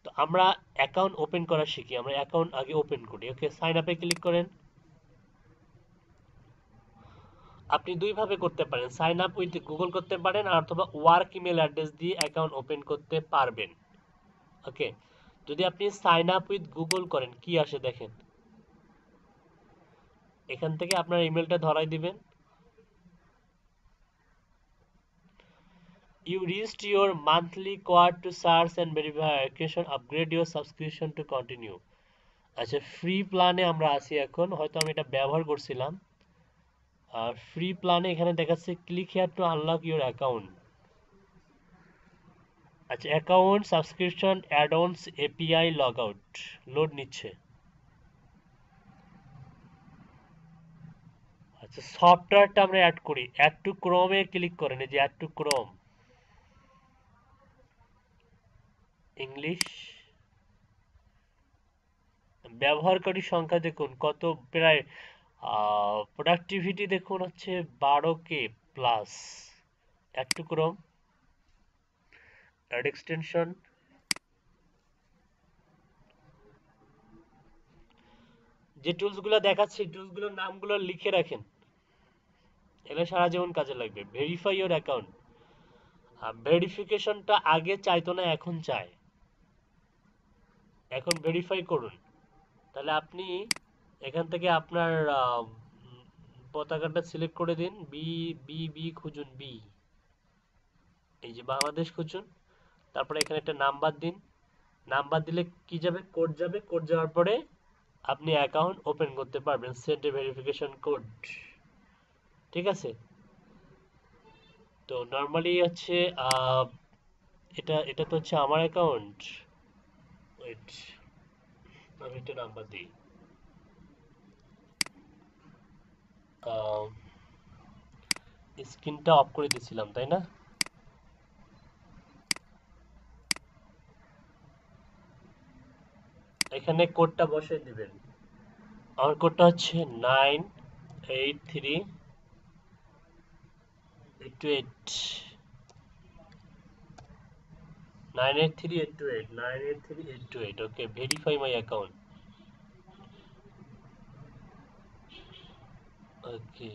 তো আমরা অ্যাকাউন্ট ওপেন করা শিখি, আমরা অ্যাকাউন্ট আগে ওপেন করি। ওকে, সাইন আপে ক্লিক করেন। আপনি দুইভাবে করতে পারেন, সাইন আপ উইথ গুগল করতে পারেন, আর অথবা ওয়ার্ক ইমেল অ্যাড্রেস দিয়ে অ্যাকাউন্ট ওপেন করতে পারবেন। ওকে, যদি আপনি সাইন আপ উইথ গুগল করেন কি আসে দেখেন, এখান থেকে আপনার ইমেলটা ধরাই দিবেন। You reached your monthly quote to search and verification, upgrade your subscription to continue. আচ্ছা, ফ্রি প্ল্যানে আমরা আছি এখন, হয়তো আমি এটা ব্যবহার করছিলাম। আর ফ্রি প্ল্যানে এখানে দেখাচ্ছে click here to unlock your account. আচ্ছা, account, subscription, add-ons, API, log out, load নিচ্ছে। আচ্ছা, সফটওয়্যারটা আমরা অ্যাড করি, অ্যাড টু ক্রোমে ক্লিক করেন, এই যে অ্যাড টু ক্রোম, ইংলিশ। ব্যবহারকারী সংখ্যা দেখুন কত, প্রায় প্রোডাক্টিভিটি দেখুন হচ্ছে 12K plus. Add to Chrome, add extension, যে টুলসগুলো দেখাচ্ছি টুলসগুলোর নামগুলো লিখে রাখেন, এগুলো সারা জীবন কাজে লাগবে। ভেরিফাই ইওর অ্যাকাউন্ট, ভেরিফিকেশনটা আগে চাইতো না, এখন চায়। এখন ভেরিফাই করুন, তাহলে আপনি এখান থেকে আপনার পতাকাটা সিলেক্ট করে দিন, বি বি বি খুঁজুন, বি, এই যে বাংলাদেশ খুঁজুন, তারপরে এখানে একটা নাম্বার দিন, নাম্বার দিলে কি যাবে, কোড যাবে, কোড যাওয়ার পরে আপনি অ্যাকাউন্ট ওপেন করতে পারবেন, সেন্ড এ ভেরিফিকেশন কোড। ঠিক আছে, তো নরমালি হচ্ছে এটা এটা তো হচ্ছে আমার অ্যাকাউন্ট। ওয়েট, আমি একটা নাম্বার দিই, স্ক্রিনটা অফ করে দিয়েছিলাম তাই না? এখানে কোডটা বসিয়ে দিবেন। আমার কোডটা হচ্ছে 9838828, 9838828, okay, verify my account. Okay,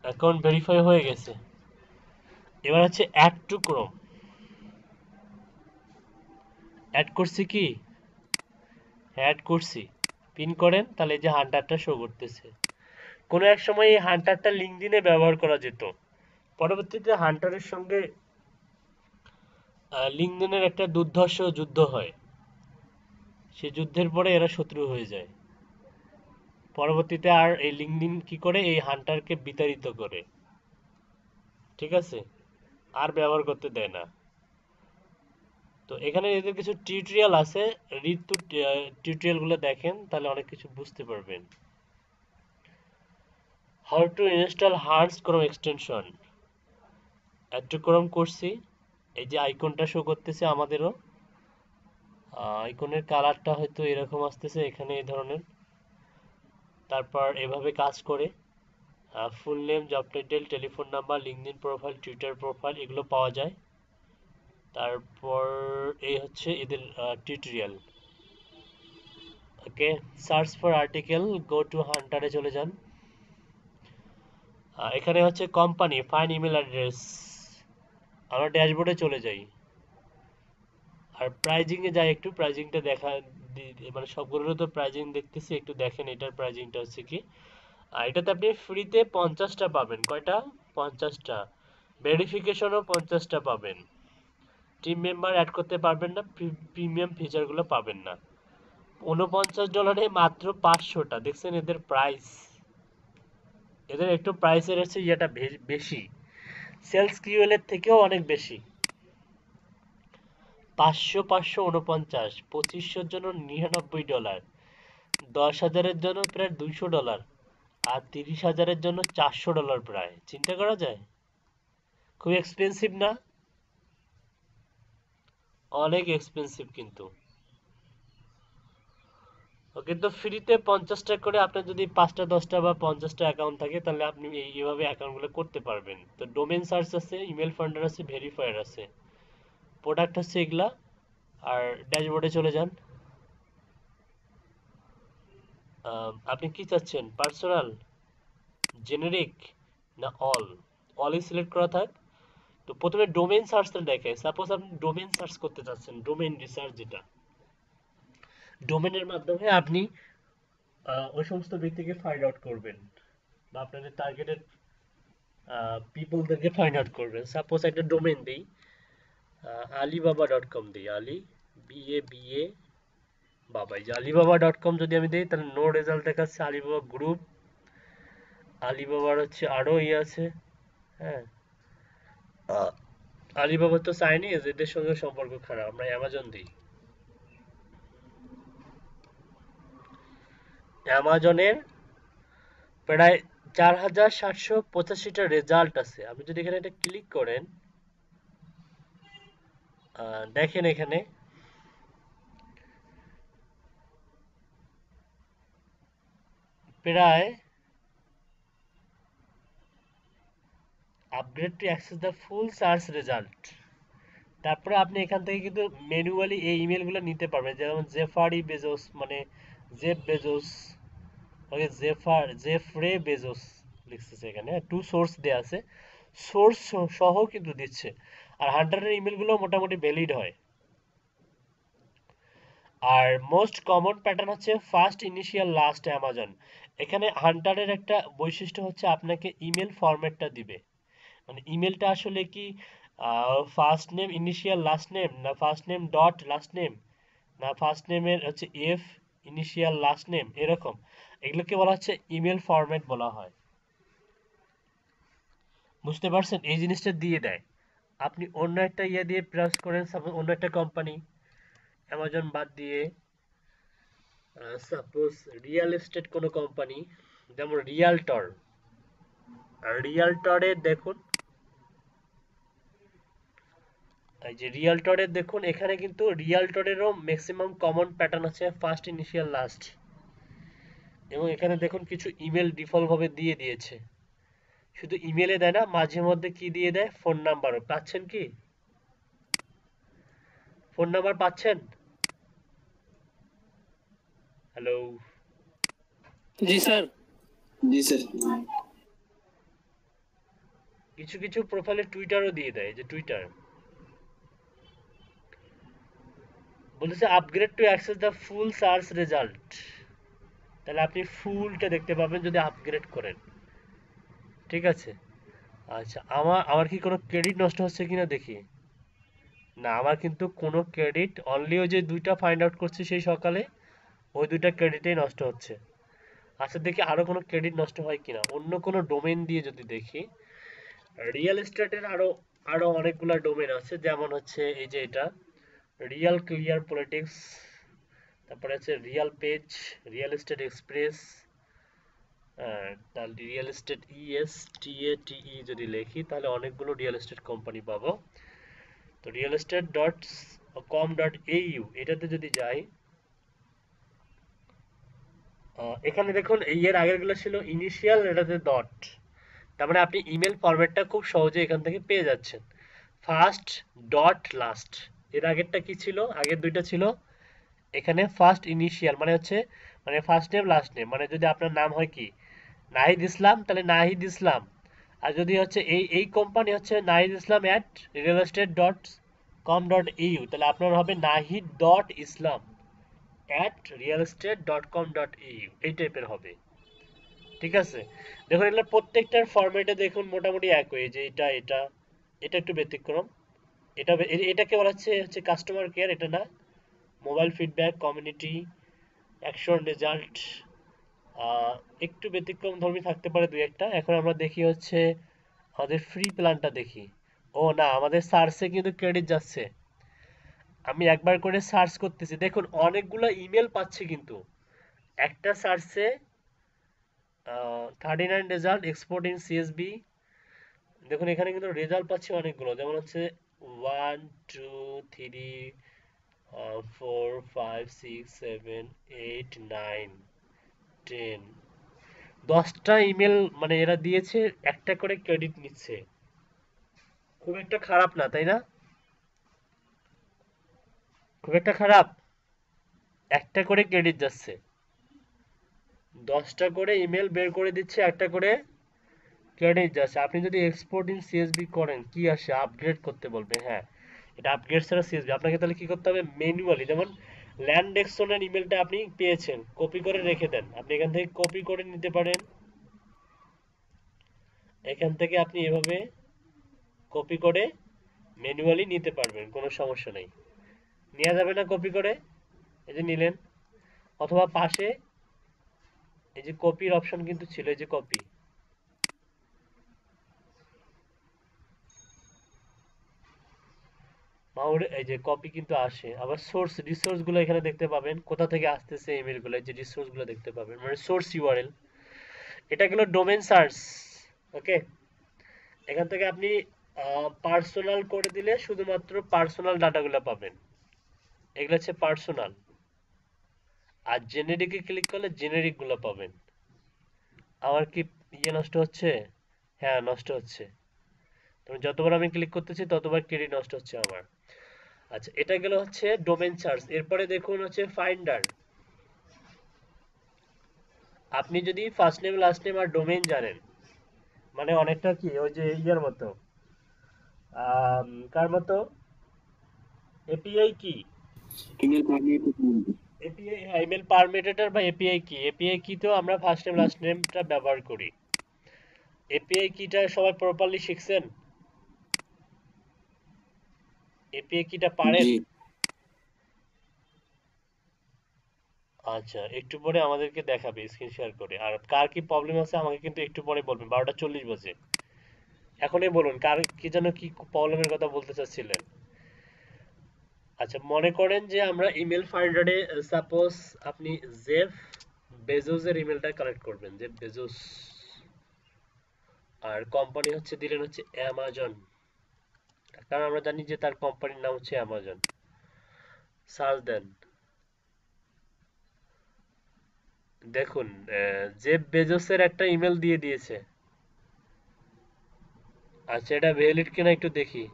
account verify হয়ে গেছে। এবার হচ্ছে অ্যাড টু ক্রোম, অ্যাড করছি কি, অ্যাড করছি, পিন করেন, তাহলে এই যে হান্টারটা শো করতেছে। কোনো এক সময় এই হান্টারটা লিঙ্কডইনে ব্যবহার করা যেত, পরবর্তীতে হান্টারের সঙ্গে লিঙ্কডইনের একটা দুর্ধর্ষ যুদ্ধ হয়, সে যুদ্ধের পরে এরা শত্রু হয়ে যায়। পরবর্তীতে আর এই লিঙ্কডইন কি করে, এই হান্টারকে বিতাড়িত করে, ঠিক আছে, আর ব্যবহার করতে দেয় না। তো এখানে এদের কিছু টিউটোরিয়াল আছে, ঋতু টিউটোরিয়ালগুলো দেখেন, তাহলে অনেক কিছু বুঝতে পারবেন। How to install Hunter's Chrome extension, add to Chrome করছি, এই যে আইকনটা শো করতেছে আমাদেরও, আইকনের কালারটা হয়তো এরকম আসতেছে এখানে, এই ধরনের। তারপর এভাবে কাজ করে, full name, job title, telephone number, LinkedIn profile, Twitter profile, এগুলো পাওয়া যায়। তারপর এই হচ্ছে এদের tutorial. Okay, search for article, go to হান্টারে চলে যান। এখানে হচ্ছে কোম্পানি, ফাইন ইমেল অ্যাড্রেস, আমরা ড্যাশবোর্ডে চলে যাই, আর প্রাইজিং এ যাই, একটু প্রাইজিংটা দেখা, মানে সবগুলোরও তো প্রাইজিং দেখতেছি, একটু দেখেন এটার প্রাইজিংটা হচ্ছে কি। এটাতে আপনি ফ্রিতে 50টা পাবেন, কয়টা, 50টা, ভেরিফিকেশনও 50টা পাবেন, টিম মেম্বার অ্যাড করতে পারবেন না, প্রিমিয়াম ফিচারগুলো পাবেন না। $49 মাত্র 500টা, দেখছেন এদের প্রাইস, এদের একটু প্রাইসের হচ্ছে ইয়েটা বেশি, সেলস কিউএল এর থেকেও অনেক বেশি। 549, 2500 জন্য $99, 10,000-এর জন্য প্রায় $200, আর 30,000-এর জন্য $400 প্রায়। চিন্তা করা যায়, খুব এক্সপেন্সিভ না? অনেক এক্সপেন্সিভ কিন্তু। ওকে, তো ফ্রিতে 50টা করে আপনার যদি 5টা 10টা বা 50টা অ্যাকাউন্ট থাকে তাহলে আপনি এইভাবে অ্যাকাউন্টগুলো করতে পারবেন। তো ডোমেন সার্চ আছে, ইমেল ফান্ডার আছে, ভেরিফায়ার আছে, প্রোডাক্ট হচ্ছে এগুলা। আর ড্যাশবোর্ডে চলে যান। আপনি কি চাচ্ছেন, পার্সোনাল, জেনেরিক, না অল? অলই সিলেক্ট করা থাক। তো প্রথমে ডোমেন সার্চটা দেখায়। সাপোজ আপনি ডোমেন সার্চ করতে চাচ্ছেন, ডোমেন রিসার্চ যেটা, ডোমেনের মাধ্যমে আপনি ওই সমস্ত ব্যক্তিকে ফাইন্ড আউট করবেন বা আপনাদের টার্গেটেড পিপলদেরকে ফাইন্ড আউট করবেন। সাপোজ একটা ডোমেন দিই, alibaba.com দিই, আলি BABA বাবা, এই যে alibaba.com যদি আমি দিই তাহলে নো রেজাল্ট দেখাচ্ছে। আলিবাবা গ্রুপ, আলিবাবার হচ্ছে আরো ইয়ে আছে, হ্যাঁ। আলিবাবার তো চাইনিজ, এদের সঙ্গে সম্পর্ক খারাপ। আমরা অ্যামাজন দিই, অ্যামাজনের প্রায় 4,785টা রেজাল্ট আছে। আপনি যদি এখানে এটা ক্লিক করেন, দেখেন এখানে প্রায় upgrade to access the full search result. তারপরে আপনি এখান থেকে কিন্তু ম্যানুয়ালি এই ইমেলগুলো নিতে পারবেন, যেমন জেফারি বেজোস, মানে জেফ বেজোস, ওকে, জেফরে বেজোস লিখছে এখানে, টু সোর্স দেয়া আছে, সোর্স সহ কিন্তু দিচ্ছে। আর হান্টারের ইমেলগুলো মোটামুটি ভ্যালিড হয়। আর মোস্ট কমন প্যাটার্ন হচ্ছে ফার্স্ট ইনিশিয়াল লাস্ট অ্যামাজন। এখানে হান্টারের একটা বৈশিষ্ট্য হচ্ছে আপনাকে ইমেল ফরম্যাটটা দিবে, মানে ইমেলটা আসলে কি first name initial last name, না first name dot last name, না ফার্স্ট নেমের হচ্ছে এফ ইনিশিয়াল লাস্ট নেম, এরকম। এগুলোকে বলা হচ্ছে ইমেল ফরম্যাট বলা হয়। বুঝতে পারছেন, এই জিনিসটা দিয়ে দেয়। আপনি অন্য একটা ইয়ে দিয়ে ব্রাউজ করেন, সাপোজ অন্য একটা কোম্পানি, অ্যামাজন বাদ দিয়ে সাপোজ রিয়েল এস্টেট কোনো কোম্পানি, যেমন রিয়ালটর। আর রিয়ালটরে দেখুন, এই যে রিয়ালটরে দেখুন, এখানে কিন্তু রিয়ালটরেরও ম্যাক্সিমাম কমন প্যাটার্ন আছে ফার্স্ট ইনিশিয়াল লাস্ট। এবং এখানে দেখুন কিছু ইমেল ডিফল্ট ভাবে দিয়ে দিয়েছে। শুধু ইমেলে দেয় না, মাঝে মধ্যে কি দিয়ে দেয়, ফোন নাম্বারও। পাচ্ছেন কি ফোন নাম্বার পাচ্ছেন? হ্যালো, জি স্যার। জি স্যার। কিছু কিছু প্রোফাইলে টুইটারও দিয়ে দেয়, যে টুইটার বলেছে upgrade to access the full search result. তাহলে আপনি ফুলটা দেখতে পাবেন যদি আপগ্রেড করেন, ঠিক আছে। আচ্ছা, আমার কি কোনো ক্রেডিট নষ্ট হচ্ছে কিনা দেখি। না, আমার কিন্তু কোনো ক্রেডিট, অনলি ওই যে 2টা ফাইন্ড আউট করছি সেই সকালে, ওই 2টা ক্রেডিটেই নষ্ট হচ্ছে। আচ্ছা, দেখি আরো কোনো ক্রেডিট নষ্ট হয় কিনা অন্য কোনো ডোমেন দিয়ে যদি দেখি। রিয়েল এস্টেটের আরো আরো অনেকগুলা ডোমেন আছে, যেমন হচ্ছে এই যে এটা রিয়েল ক্লিয়ার পলিটিক্স, তারপরে আছে real page, real estate express, তাহলে রিয়েল এস্টেট ESTATE যদি লিখি তাহলে অনেকগুলো রিয়েল এস্টেট কোম্পানি পাবো। তো রিয়েল এস্টেট ডট com.au এটাতে যদি যাই, এখানে দেখুন এর আগের গুলো ছিল ইনিশিয়াল, এটাতে ডট। তার মানে আপনি ইমেল ফরম্যাটটা খুব সহজে এখান থেকে পেয়ে যাচ্ছেন, ফার্স্ট ডট লাস্ট। এর আগেরটা কি ছিল, আগের 2টা ছিল এখানে ফার্স্ট ইনিশিয়াল, মানে হচ্ছে মানে ফার্স্ট নেম লাস্ট নেম, মানে যদি আপনার নাম হয় কি নাহিদ ইসলাম তাহলে নাহিদ ইসলাম। আর যদি হচ্ছে এই কোম্পানি হচ্ছে Nahid Islam at real estate dot com.au, তাহলে আপনার হবে Nahid dot Islam at real estate dot com.au, এই টাইপের হবে, ঠিক আছে। দেখুন এগুলো প্রত্যেকটার ফরম্যাটে দেখুন মোটামুটি একই, যে এটা এটা এটা একটু ব্যতিক্রম। এটাকে বলা হচ্ছে কাস্টমার কেয়ার, এটা না। Mobile feedback, community, action result, ah, একটু ব্যতিক্রম ধর্মী থাকতে পারে দুই একটা। এখন আমরা দেখি হচ্ছে আমাদের ফ্রি প্ল্যানটা দেখি। ও না, আমাদের সার্চে কিন্তু ক্রেডিট যাচ্ছে। আমি একবার করে সার্চ করতেছি, দেখুন অনেকগুলো ইমেল পাচ্ছি কিন্তু একটা সার্চে। 39 রেজাল্ট এক্সপোর্ট ইন সিএসবি। দেখুন এখানে কিন্তু রেজাল্ট পাচ্ছি অনেকগুলো, যেমন হচ্ছে 1 2 3 4 5 6 7 8 9 10, 10টা ইমেল মানে এরা দিয়েছে, একটা করে ক্রেডিট নিচ্ছে। খুব একটা খারাপ না, তাই না? খুব একটা খারাপ, একটা করে ক্রেডিট যাচ্ছে, 10টা করে ইমেল বের করে দিচ্ছে, একটা করে ক্রেডিট যাচ্ছে। আপনি যদি এক্সপোর্ট ইন সিএসবি করেন কি আসে, আপগ্রেড করতে বলবে। হ্যাঁ, এটা আপগ্রেড ছাড়া সিএসবি। আপনাকে তাহলে কি করতে হবে, ম্যানুয়ালি, যেমন ল্যান্ডেক্সনের ইমেলটা আপনি পেয়েছেন, কপি করে রেখে দেন। আপনি এখান থেকে কপি করে নিতে পারেন, এখান থেকে আপনি এভাবে কপি করে ম্যানুয়ালি নিতে পারবেন, কোনো সমস্যা নেই। নেওয়া যাবে না কপি করে, এই যে নিলেন। অথবা পাশে এই যে কপির অপশন কিন্তু ছিল, এই যে কপি, মাউরে এই যে কপি কিন্তু আসে। আবার সোর্স রিসোর্স গুলো এখানে দেখতে পাবেন, কোথা থেকে আসতেছে ইমেল গুলো, এই যে রিসোর্স গুলো দেখতে পাবেন, মানে সোর্স ইউআরএল। এটা গেল ডোমেন সার্চ। ওকে, এখান থেকে আপনি পার্সোনাল করে দিলে শুধুমাত্র পার্সোনাল ডাটাগুলো পাবেন, এগুলো হচ্ছে পার্সোনাল। আর জেনেরিকে ক্লিক করলে জেনেরিক গুলো পাবেন। আমার কি ইয়ে নষ্ট হচ্ছে? হ্যাঁ, নষ্ট হচ্ছে। তবে যতবার আমি ক্লিক করতেছি ততবার ক্রেডিট নষ্ট হচ্ছে আমার। আচ্ছা, এটা গেল হচ্ছে ডোমেন সার্চ। এরপরে দেখুন হচ্ছে ফাইন্ডার। আপনি যদি ফার্স্ট নেম লাস্ট নেম আর ডোমেইন জানেন, মানে অনেকটা কি ওই যে ইয়ার মতো, কার মতো, এপিআই কি, এপিআই, হ্যাঁ, ইমেল পারমিটেটর বা এপিআই কি। এপিআই কি তো আমরা ফার্স্ট নেম লাস্ট নেমটা ব্যবহার করি। এপিআই কিটা সবাই প্রপারলি শিখছেন? এপিআই কিটা পারেন? জি। আচ্ছা, একটু পরে আমাদেরকে দেখাবে স্ক্রিন শেয়ার করে। আর কার কি প্রবলেম আছে আমাকে কিন্তু একটু পরে বলবেন, 12টা 40 বাজে। এখনই বলুন কার কি যেন কি প্রবলেমের কথা বলতে চাচ্ছিলেন। আচ্ছা, মনে করেন যে আমরা ইমেল ফাইন্ডারে সাপোজ আপনি জেফ বেজোসের ইমেলটা কালেক্ট করবেন, জেফ বেজোস, আর কোম্পানি হচ্ছে দিলেন হচ্ছে অ্যামাজন, কারণ আমরা জানি যে তার কোম্পানির নাম হচ্ছে অ্যামাজন। সার্চ দেন, দেখুন জেফ বেজোসের একটা ইমেল দিয়ে দিয়েছে। আচ্ছা, এটা ভ্যালিড কিনা একটু দেখি।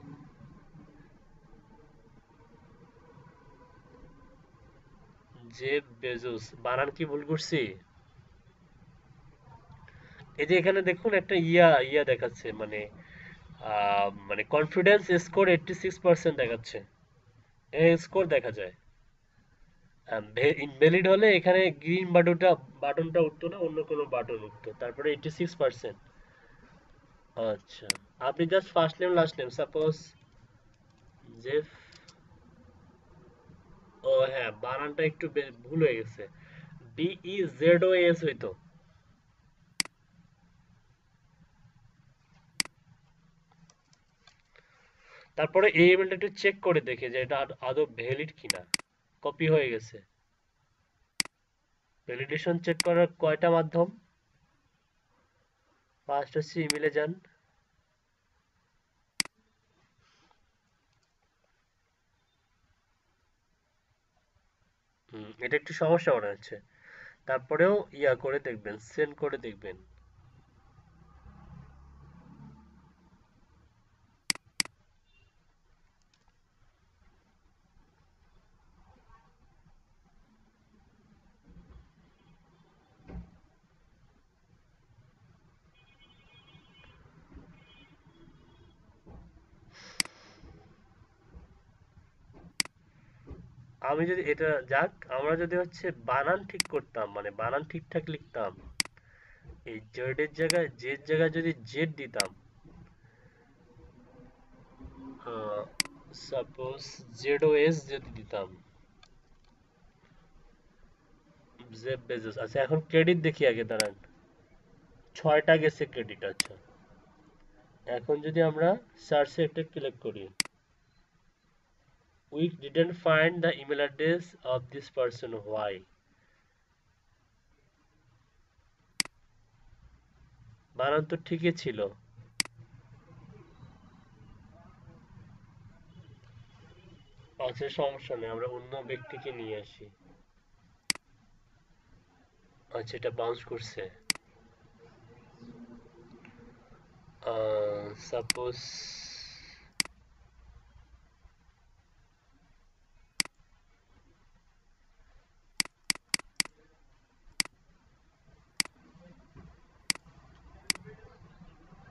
জেফ বেজোস, বানান কি ভুল করছি? এই যে এখানে দেখুন একটা ইয়া দেখাচ্ছে, মানে মানে কনফিডেন্স স্কোর 86% দেখাচ্ছে, এই স্কোর দেখা যায়। ইনভ্যালিড হলে এখানে গ্রিন বাটনটা উঠতো না, অন্য কোনো বাটন উঠতো, তারপরে 86%। আচ্ছা, আপনি just first name last name suppose Jeff, ও হ্যাঁ, বানানটা একটু ভুল হয়ে গেছে, DEZOS হইতো। তারপরে এই ইমেলটা একটু চেক করে দেখে যে এটা আদৌ ভ্যালিড কিনা। কপি হয়ে গেছে। ভ্যালিডেশন চেক করার কয়টা মাধ্যম? ফার্স্ট হচ্ছে ইমেলে যান, এটা একটু সমস্যা মনে হচ্ছে। তারপরেও ইয়া করে দেখবেন, সেন্ড করে দেখবেন। আমি যদি এটা যাক, আমরা যদি হচ্ছে বানান ঠিক করতাম, মানে বানান ঠিকঠাক লিখতাম, এই জেড এর জায়গায় যদি জেড দিতাম, সাপোজ ZOS যদি দিতাম, জেফ বেজোস। আচ্ছা এখন ক্রেডিট দেখি আগে, দাঁড়ান। 6টা গেছে ক্রেডিট। আচ্ছা এখন যদি আমরা সার্চে একটা ক্লিক করি, we didn't find the email address of this person, why? বানান তো ঠিকই ছিল। আচ্ছা সমস্যা নেই, আমরা অন্য ব্যক্তিকে নিয়ে আসি। আচ্ছা এটা বাউন্স করছে। সাপোজ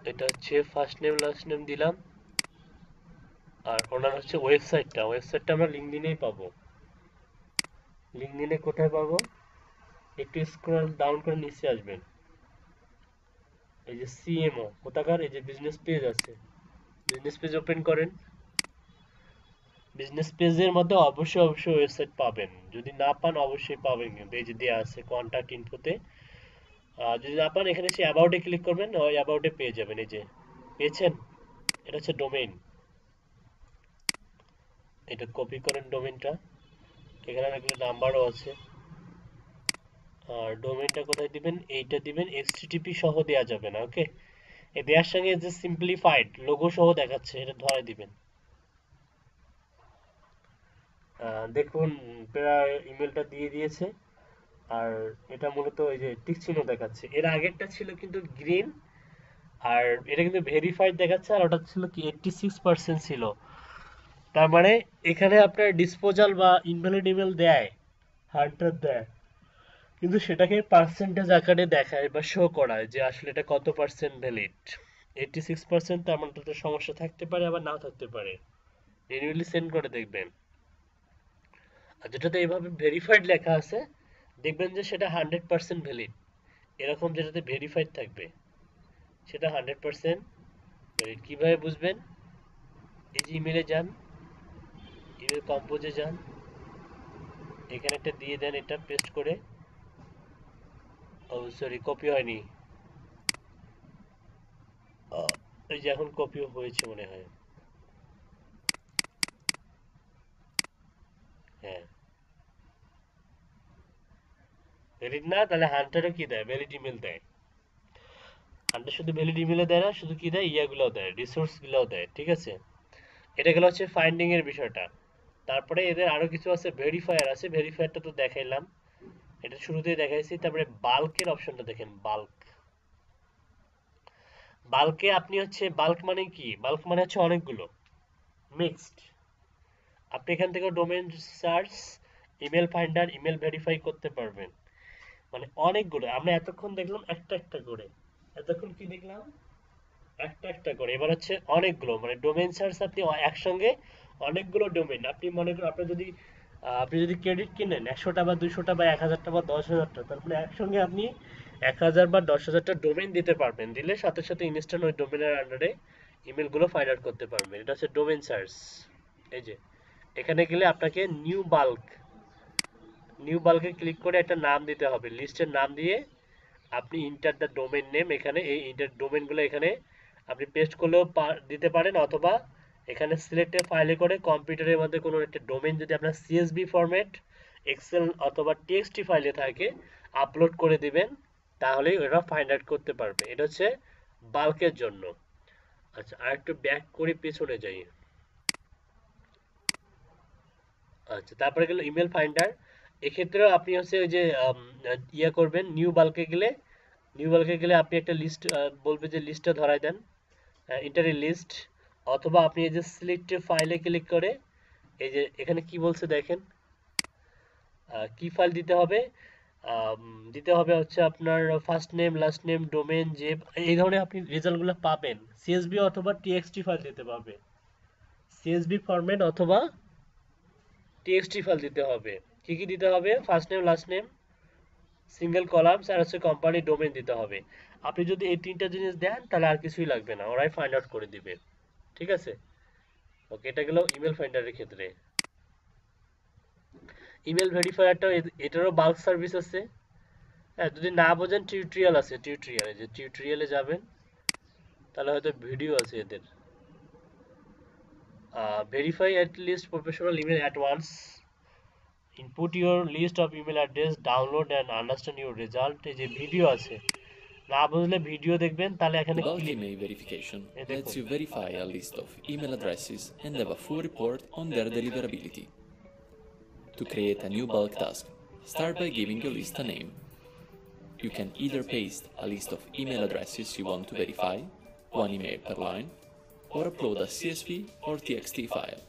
এটা হচ্ছে ফার্স্ট নেম লাস্ট নেম দিলাম, আর ওনার হচ্ছে ওয়েবসাইটটা আমরা লিঙ্কডিনেই পাবো। লিঙ্কডিনে কোথায় পাবো? একটু স্ক্রল ডাউন করে নিচে আসবেন, এই যে সিএমও কোথাকার, এই যে বিজনেস পেজ আছে, বিজনেস পেজ ওপেন করেন। বিজনেস পেজের মধ্যে অবশ্যই ওয়েবসাইট পাবেন, যদি না পান অবশ্যই পাবেন, কিন্তু এই যে দেওয়া আছে কন্ট্যাক্ট ইনফোতে। যদি না পান এখানে সে অ্যাবাউটে ক্লিক করবেন, ওই অ্যাবাউটে পেয়ে যাবেন। এই যে পেয়েছেন, এটা হচ্ছে ডোমেইন। এটা কপি করেন ডোমেইনটা, এখানে একটা নাম্বারও আছে। আর ডোমেইনটা কোথায় দিবেন? এইটা দিবেন, এইচটিটিপি সহ দেওয়া যাবে না, ওকে। এই দেওয়ার সঙ্গে যে সিম্পলিফাইড লোগো সহ দেখাচ্ছে, এটা ধরে দিবেন। দেখুন প্রায় ইমেলটা দিয়ে দিয়েছে, আর এটা মূলত এই যে টিক চিহ্ন দেখাচ্ছে। এর আগেরটা ছিল কিন্তু গ্রিন, আর এটা কিন্তু ভেরিফাইড দেখাচ্ছে, আর ওটা ছিল কি 86% ছিল। তার মানে এখানে আপনার ডিসপোজাল বা ইনভ্যালিড ইমেল দেয়, হান্টার দেয়, কিন্তু সেটাকে পার্সেন্টেজ আকারে দেখায় বা শো করায় যে আসলে এটা কত পার্সেন্ট ভ্যালিড। 86%, তার মানে তো সমস্যা থাকতে পারে আবার নাও থাকতে পারে। ম্যানুয়ালি সেন্ড করে দেখবেন। আর যেটাতে এইভাবে ভেরিফাইড লেখা আছে দেখবেন যে সেটা 100% ভ্যালিড। এরকম যেটাতে ভেরিফাইড থাকবে সেটা 100% ভ্যালিড। কিভাবে বুঝবেন? এই যে ইমেলে যান, ইমেল কম্পোজে যান, এখানে একটা দিয়ে দেন, এটা পেস্ট করে। ও সরি, কপি হয়নি। এই যে এখন কপি হয়েছে মনে হয়। হ্যাঁ ভ্যালিড না, তাহলে হান্টারও কি দেয়? ভ্যালিড ইমেল দেয়। হান্টার শুধু ভ্যালিড ইমেলে দেয় না, শুধু কি দেয়, ইয়াগুলোও দেয়, রিসোর্স গুলোও দেয়, ঠিক আছে। এটা গেল হচ্ছে ফাইন্ডিং এর বিষয়টা। তারপরে এদের আরো কিছু আছে, ভেরিফায়ার আছে। ভেরিফায়ারটা তো দেখাইলাম, এটা শুরুতেই দেখাইছি। তারপরে বাল্কের অপশনটা দেখেন, বাল্ক। বাল্কে আপনি হচ্ছে, বাল্ক মানে কি? বাল্ক মানে হচ্ছে অনেকগুলো, মিক্সড। আপনি এখান থেকে domain search, email finder, email verify করতে পারবেন। মানে অনেকগুলো, আমরা এতক্ষণ দেখলাম একটা একটা করে, এতক্ষণ কি দেখলাম? একটা একটা করে। এবার হচ্ছে অনেকগুলো, মানে ডোমেইন সার্চ আপনি একসঙ্গে অনেকগুলো ডোমেইন। আপনি মনে করেন আপনি যদি ক্রেডিট কিনেন 100টা বা 200টা বা 1000টা বা 10,000টা, তার মানে একসঙ্গে আপনি 1000 বা 10,000টা ডোমেইন দিতে পারবেন। দিলে সাথে সাথে ইনস্ট্যান্ট ওই ডোমেইনের আন্ডারে ইমেলগুলো ফাইন্ড আউট করতে পারবেন। এটা হচ্ছে ডোমেইন সার্চ। এই যে এখানে গেলে আপনাকে নিউ বাল্কে ক্লিক করে একটা নাম দিতে হবে, লিস্টের নাম দিয়ে আপনি ইন্টার দ্য ডোমেইন নেম, এখানে এই ইন্টার ডোমেইনগুলো এখানে আপনি পেস্ট করলেও দিতে পারেন, অথবা এখানে সিলেক্টেড ফাইলে করে কম্পিউটারের মধ্যে কোনো একটা ডোমেইন যদি আপনার সিএসভি ফরম্যাট, এক্সেল অথবা টিএক্সটি ফাইলে থাকে আপলোড করে দিবেন, তাহলেই ওরা ফাইন্ড আউট করতে পারবে। এটা হচ্ছে বাল্কের জন্য। আচ্ছা আর একটু ব্যাক করে পেছনে যাই। আচ্ছা তারপরে গেল ইমেল ফাইন্ডার। এক্ষেত্রেও আপনি হচ্ছে ওই যে ইয়ে করবেন, নিউ বাল্কে গেলে আপনি একটা লিস্ট বলবে যে লিস্টটা ধরাই দেন, ইন্টারি লিস্ট, অথবা আপনি এই যে সিলেক্ট ফাইলে ক্লিক করে এই যে এখানে কি বলছে দেখেন, কি ফাইল দিতে হবে। দিতে হবে হচ্ছে আপনার first name last name domain যে, এই ধরনের আপনি রেজাল্টগুলো পাবেন। সিএসভি অথবা টিএক্সটি ফাইল দিতে পারবে, সিএসভি ফরম্যাট অথবা টিএক্সটি ফাইল দিতে হবে। কি কি দিতে হবে? First name last name, single columns, আর হচ্ছে কোম্পানি ডোমেন দিতে হবে। আপনি যদি এই তিনটা জিনিস দেন তাহলে আর কিছুই লাগবে না, ওরাই ফাইন্ড আউট করে দিবে, ঠিক আছে। ওকে, এটা গেল ইমেল ফাইন্ডারের ক্ষেত্রে। ইমেল ভেরিফায়ারটা এটারও বাল্ক সার্ভিস আছে। হ্যাঁ, যদি না বোঝেন টিউটোরিয়াল আছে, টিউটোরিয়ালে যে টিউটোরিয়ালে যাবেন তাহলে হয়তো ভিডিও আছে এদের। Verify at least professional email at once, input your list of email address, download and understand your result। এই যে ভিডিও আছে, না বুঝলে ভিডিও দেখবেন, তাহলে এখানে Bulk ক্লিক email verification এই lets দেখুন you verify a list of email addresses and have a full report on their deliverability. To create a new bulk task, start by giving your list a name. You can either paste a list of email addresses you want to verify, one email per line, or upload a CSV or TXT file.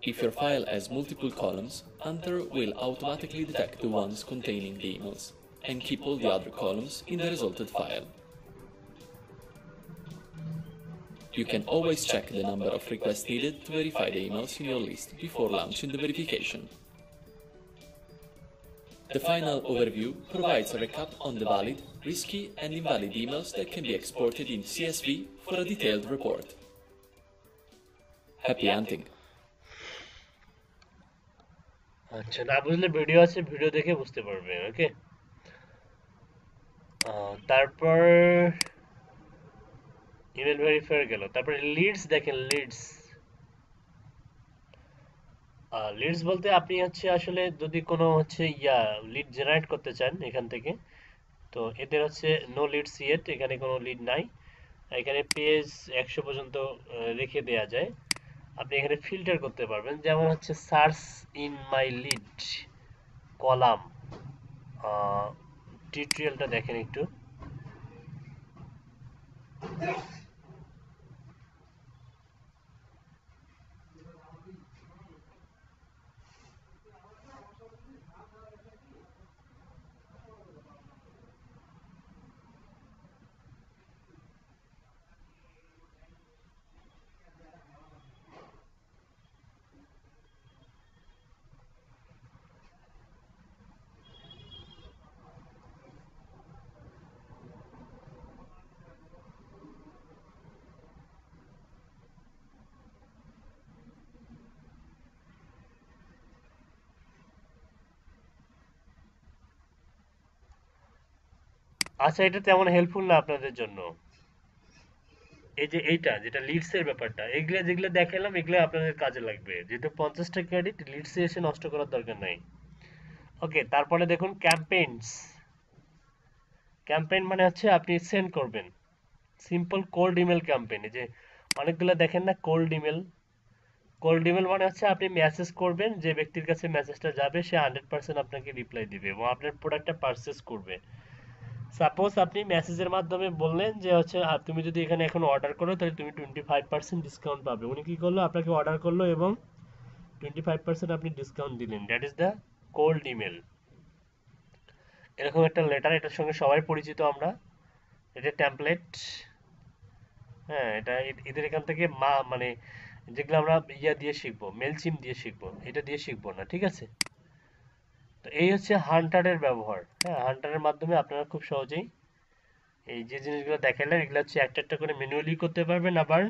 If your file has multiple columns, Hunter will automatically detect the ones containing the emails and keep all the other columns in the resulted file. You can always check the number of requests needed to verify the emails in your list before launching the verification. The final overview provides a recap on the valid, risky, and invalid emails that can be exported in CSV for a detailed report. Happy hunting! আচ্ছা, না বুঝলে ভিডিও আছে, ভিডিও দেখে বুঝতে পারবে। ওকে, তারপর ইমেল ভেরিফায়ার গেল। তারপর লিডস দেখেন, লিডস বলতে আপনি হচ্ছে আসলে যদি কোনো হচ্ছে লিড জেনারেট করতে চান এখান থেকে, তো এদের হচ্ছে নো লিডস ইয়েট, এখানে কোনো লিড নাই। এখানে পেজ 100 পর্যন্ত রেখে দেয়া যায়। আপনি এখানে ফিল্টার করতে পারবেন, যেমন হচ্ছে search in my lead column. টিউটোরিয়ালটা দেখেন একটু। আচ্ছা, এটা তেমন হেল্পফুল না আপনাদের জন্য। এই যে এইটা যেটা লিডস এর ব্যাপারটা, এগুলা যেগুলো দেখালাম এগুলো আপনাদের কাজে লাগবে, যেহেতু 50টা ক্রেডিট লিডস এ এসে নষ্ট করার দরকার নাই। ওকে, তারপরে দেখুন ক্যাম্পেইনস। ক্যাম্পেইন মানে হচ্ছে আপনি সেন্ড করবেন সিম্পল কোল্ড ইমেল ক্যাম্পেইন। এই যে অনেকগুলো দেখেন না কোল্ড ইমেল, কোল্ড ইমেল মানে হচ্ছে আপনি মেসেজ করবেন, যে ব্যক্তির কাছে মেসেজটা যাবে সে 100% আপনাকে রিপ্লাই দিবে এবং আপনার প্রোডাক্টটা পারচেজ করবে। সাপোজ আপনি মেসেজের মাধ্যমে বললেন যে হচ্ছে তুমি যদি এখানে এখন অর্ডার করো তাহলে তুমি 25% ডিসকাউন্ট পাবে। উনি কি করলো, আপনাকে অর্ডার করলো এবং 25% আপনি ডিসকাউন্ট দিলেন। That is the cold email. এরকম একটা লেটার, এটার সঙ্গে সবাই পরিচিত আমরা, এটা টেমপ্লেট। হ্যাঁ, এটা এদের এখান থেকে মানে যেগুলো আমরা দিয়ে শিখবো, মেলচিম দিয়ে শিখবো, এটা দিয়ে শিখবো না, ঠিক আছে? তো এই হচ্ছে হান্টারের ব্যবহার। হ্যাঁ, হান্টারের মাধ্যমে আপনারা খুব সহজেই এই যে জিনিসগুলো দেখালেন এগুলো হচ্ছে একটা একটা করে ম্যানুয়ালি করতে পারবেন, আবার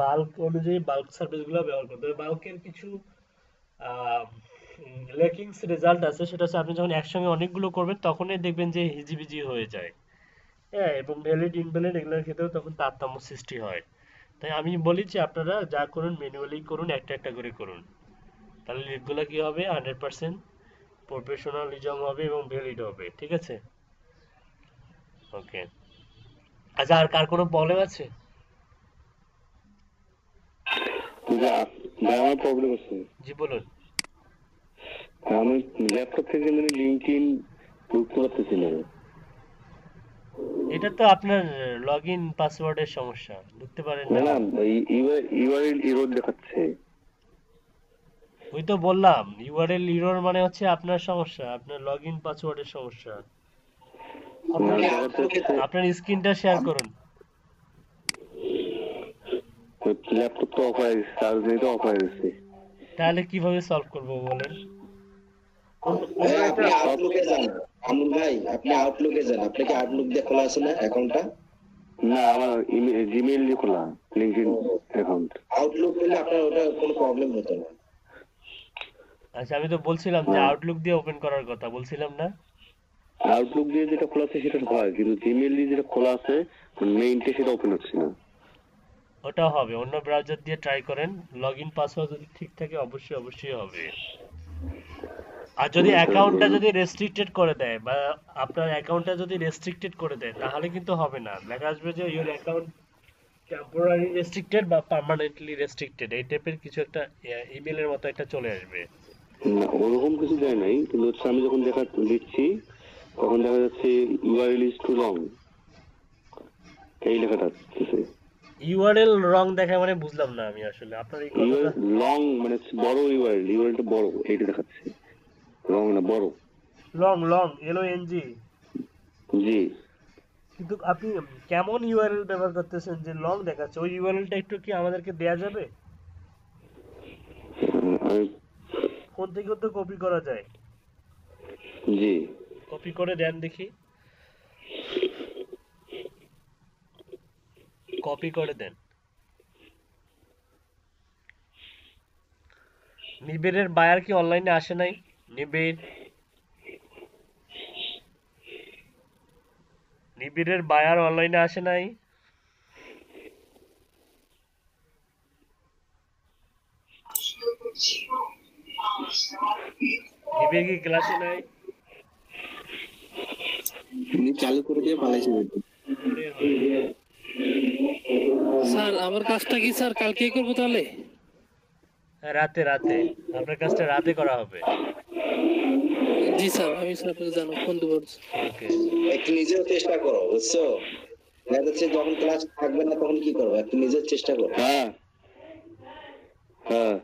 বাল্ক অনুযায়ী বাল্ক সার্ভিসগুলো ব্যবহার করতে হবে। বাল্কের কিছু লেকিংস রেজাল্ট আছে, সেটা হচ্ছে আপনি যখন একসঙ্গে অনেকগুলো করবেন তখনই দেখবেন যে হিজিবিজি হয়ে যায়। হ্যাঁ, এবং ভ্যালিড ইনভ্যালিড এগুলোর ক্ষেত্রেও তখন তারতম্য সৃষ্টি হয়। তাই আমি বলি যে আপনারা যা করুন ম্যানুয়ালি করুন, একটা একটা করে করুন, তাহলে লিডগুলো কি হবে 100% প্রফেশনালিজম হবে এবং ভ্যালিড হবে, ঠিক আছে? ওকে, আচ্ছা, আর কার কোনো প্রবলেম আছে? আমার প্রবলেম আছে। জি বলুন। আমি ল্যাপটপ থেকে মানে লিঙ্কইন ঢুকতে পারতেছি না। এটা তো আপনার লগইন পাসওয়ার্ডের সমস্যা, ঢুকতে পারেন না। না, ইউআরএল এরর দেখাচ্ছে। ওই তো বললাম ইউআরএল এরর মানে হচ্ছে আপনার সমস্যা, আপনার লগইন পাসওয়ার্ডের সমস্যা। আপনার স্ক্রিনটা শেয়ার করুন। ল্যাপটপ তো অফ হয়ে গেছে, চার্জ নেই তো অফ হয়ে গেছে। তাহলে কিভাবে সলভ করব বলেন? আপনি আউটলুকে যান আমুল ভাই, আপনি আউটলুকে যান। আপনি কি আউটলুক দিয়ে খোলা আছে না অ্যাকাউন্টটা? না, আমার জিমেইল দিয়ে খোলা লিংকডইন অ্যাকাউন্ট। আউটলুক হলে আপনার ওটা কোনো প্রবলেম হতো না। আচ্ছা, আমি তো বলছিলাম যে আউটলুক দিয়ে ওপেন করার কথা বলছিলাম না? আউটলুক দিয়ে যেটা খোলা আছে সেটা হয়, কিন্তু জিমেইল দিয়ে যেটা খোলা আছে মেইনটা সেটা ওপেন হচ্ছে না। ওটা হবে, অন্য ব্রাউজার দিয়ে ট্রাই করেন, লগইন পাসওয়ার্ড যদি ঠিক থাকে অবশ্যই হবে। আর যদি অ্যাকাউন্টটা যদি রেস্ট্রিক্টেড করে দেয় বা আপনার অ্যাকাউন্টটা যদি রেস্ট্রিক্টেড করে দেয় তাহলে কিন্তু হবে না, লেখা আসবে যে ইওর অ্যাকাউন্ট টেম্পোরারি রেস্ট্রিক্টেড বা পার্মানেন্টলি রেস্ট্রিক্টেড, এই টাইপের কিছু একটা ইমেলের মতো একটা চলে আসবে। না, ওরকম কিছু দেয় নাই, কিন্তু হচ্ছে আমি যখন দিচ্ছি তখন দেখা যাচ্ছে ইউআরএল ইজ টু লং, এই লেখাটা আসছে। ইউআরএল রং দেখায় মানে বুঝলাম না আমি আসলে আপনার এই কথাটা। লং মানে হচ্ছে বড় ইউআরএলটা বড়, এইটা দেখাচ্ছে। লং না বড়। Long LONG। জি। কিন্তু আপনি কেমন ইউআরএল ব্যবহার করতেছেন যে লং দেখাচ্ছে? ওই ইউআরএলটা একটু কি আমাদেরকে দেয়া যাবে? আমি ফোন থেকেও তো কপি করা যায়, জি কপি করে দেন দেখি, কপি করে দেন। নিবিড়ের বায়ার কি অনলাইনে আসে নাই? নিবিড়ের বায়ার অনলাইনে আসে নাই? নিবিড় কি ক্লাসে নাই? চালু করে দিয়ে পালাইছে। স্যার আমার কাজটা কি স্যার কালকে করবো তাহলে? রাতে আপনার কাজটা রাতে করা হবে। জি স্যার, আমি স্যার আপনাকে জানো ফোন দেবো। ওকে, একটু নিজেও চেষ্টা করো, বুঝছো? দেখা যাচ্ছে যখন ক্লাস থাকবে না তখন কি করবো, একটু নিজের চেষ্টা করো। হ্যাঁ হ্যাঁ।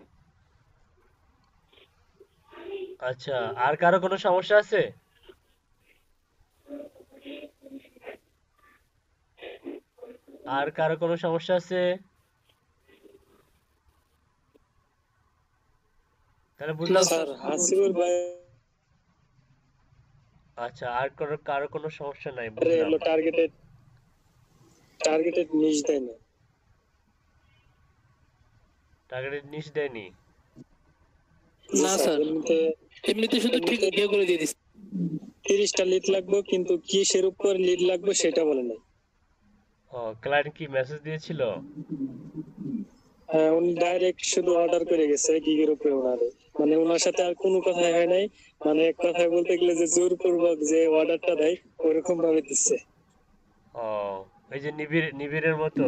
আচ্ছা, আর কারো কোনো সমস্যা আছে? আর কারো কোনো সমস্যা আছে? তাহলে বুঝলাম। স্যার হাসিবুর ভাই আচ্ছা, আর কারো কোনো সমস্যা নাই, বুঝলাম। টার্গেটেড নিশ দেয় না। টার্গেটেড নিশ দেয়নি? না স্যার, এমনিতে শুধু ঠিক ইয়ে করে দিয়ে দিচ্ছি। 30টা লিড লাগবে, কিন্তু কিসের উপর লিড লাগবে সেটা বলে নাই। ও, ক্লায়েন্ট কি মেসেজ দিয়েছিল? হ্যাঁ, উনি ডাইরেক্ট শুধু অর্ডার করে গেছে গিগের উপরে ওনারে, মানে ওনার সাথে আর কোনো কথাই হয় নাই। মানে এক কথায় বলতে গেলে যে জোরপূর্বক যে অর্ডারটা দেয় ওরকম ভাবে দিচ্ছে। ও, এই যে নিবিড়ের মতো।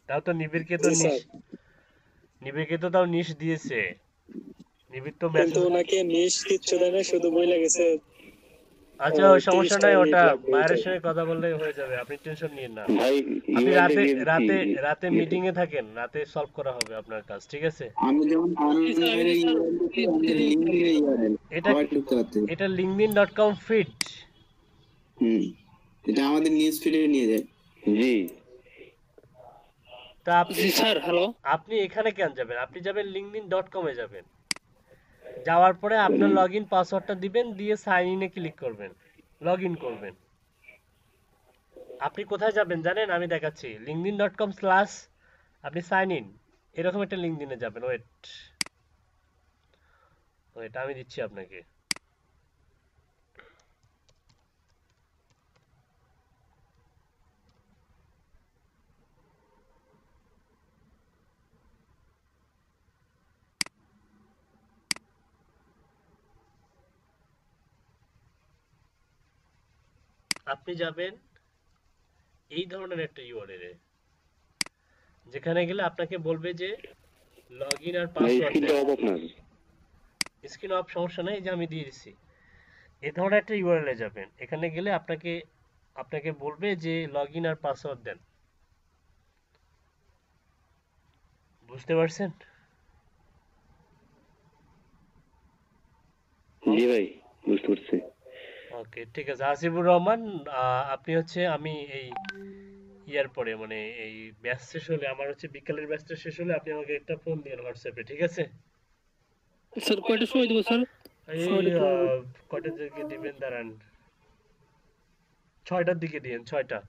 তাও তো নিবিড়কে তো জি স্যার। নিবিড়কে তো তাও নিশ দিয়েছে। নিবিড় তো কিন্তু মেসেজ। ওনাকে নিশ কিচ্ছু দেয় না, শুধু বইলা গেছে। আচ্ছা, ওই সমস্যা 30টা নাই, lead ওটা লাগবে, বাইরের এটাই। সঙ্গে কথা বললেই হয়ে যাবে, আপনি টেনশন নিয়েন না। ভাই আপনি ইউআরএল রাতে দিয়ে রাতে দিচ্ছি। রাতে মিটিং এ থাকেন, রাতে সলভ করা হবে আপনার কাজ, ঠিক আছে? আমি যেমন এটা আবার ঢুকতে পারতে। এটা linkedin.com ফিড। এটা আমাদের নিউজ ফিডে নিয়ে যায়। জি তা আপনি জি স্যার, হ্যালো। আপনি এখানে কেন যাবেন? আপনি যাবেন linkedin.com এ যাবেন, যাওয়ার পরে আপনার লগইন পাসওয়ার্ডটা দিবেন, দিয়ে সাইন ইনে ক্লিক করবেন, লগইন করবেন। আপনি কোথায় যাবেন জানেন? আমি দেখাচ্ছি, linkedin.com/ আপনি সাইন ইন, এরকম একটা লিঙ্কডিনে যাবেন। ওয়েট আমি দিচ্ছি আপনাকে। আপনি যাবেন এই ধরনের একটা ইউআরএল এ, যেখানে গেলে আপনাকে বলবে যে লগইন আর ভাই পাসওয়ার্ড স্ক্রিনটা দেন। অফ আপনার। স্ক্রিন অফ, সমস্যা নাই, এই যে আমি দিয়ে দিচ্ছি। এই ধরনের একটা ইউআরএল এ যাবেন, এখানে গেলে আপনাকে বলবে যে লগইন আর পাসওয়ার্ড দেন। বুঝতে পারছেন? জি ভাই বুঝতে পারছি। ওকে, ঠিক আছে। আসিফুর রহমান, আপনি হচ্ছে, আমি এই ইয়ার পরে মানে এই ব্যাচ শেষ হলে, আমার হচ্ছে বিকালের ব্যাচটা শেষ হলে আপনি আমাকে একটা ফোন দিন হোয়াটসঅ্যাপে, ঠিক আছে? স্যার কয়টার সময় দেবো স্যার? এই কয়টার দিকে দিবেন দাঁড়ান, 6টার দিকে দিন, 6টা।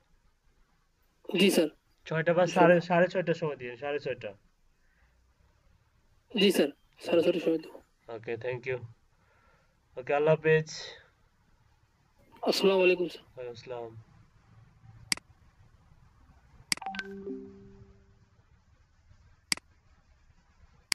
জি স্যার। 6টা বা সাড়ে 6:30টার সময় দিন, 6:30। জি স্যার, 6:30 সময় দেবো। ওকে, থ্যাংক ইউ। ওকে, আল্লাহ হাফেজ। আসসালামু আলাইকুম স্যার। ওয়ালাইকুম আসসালাম।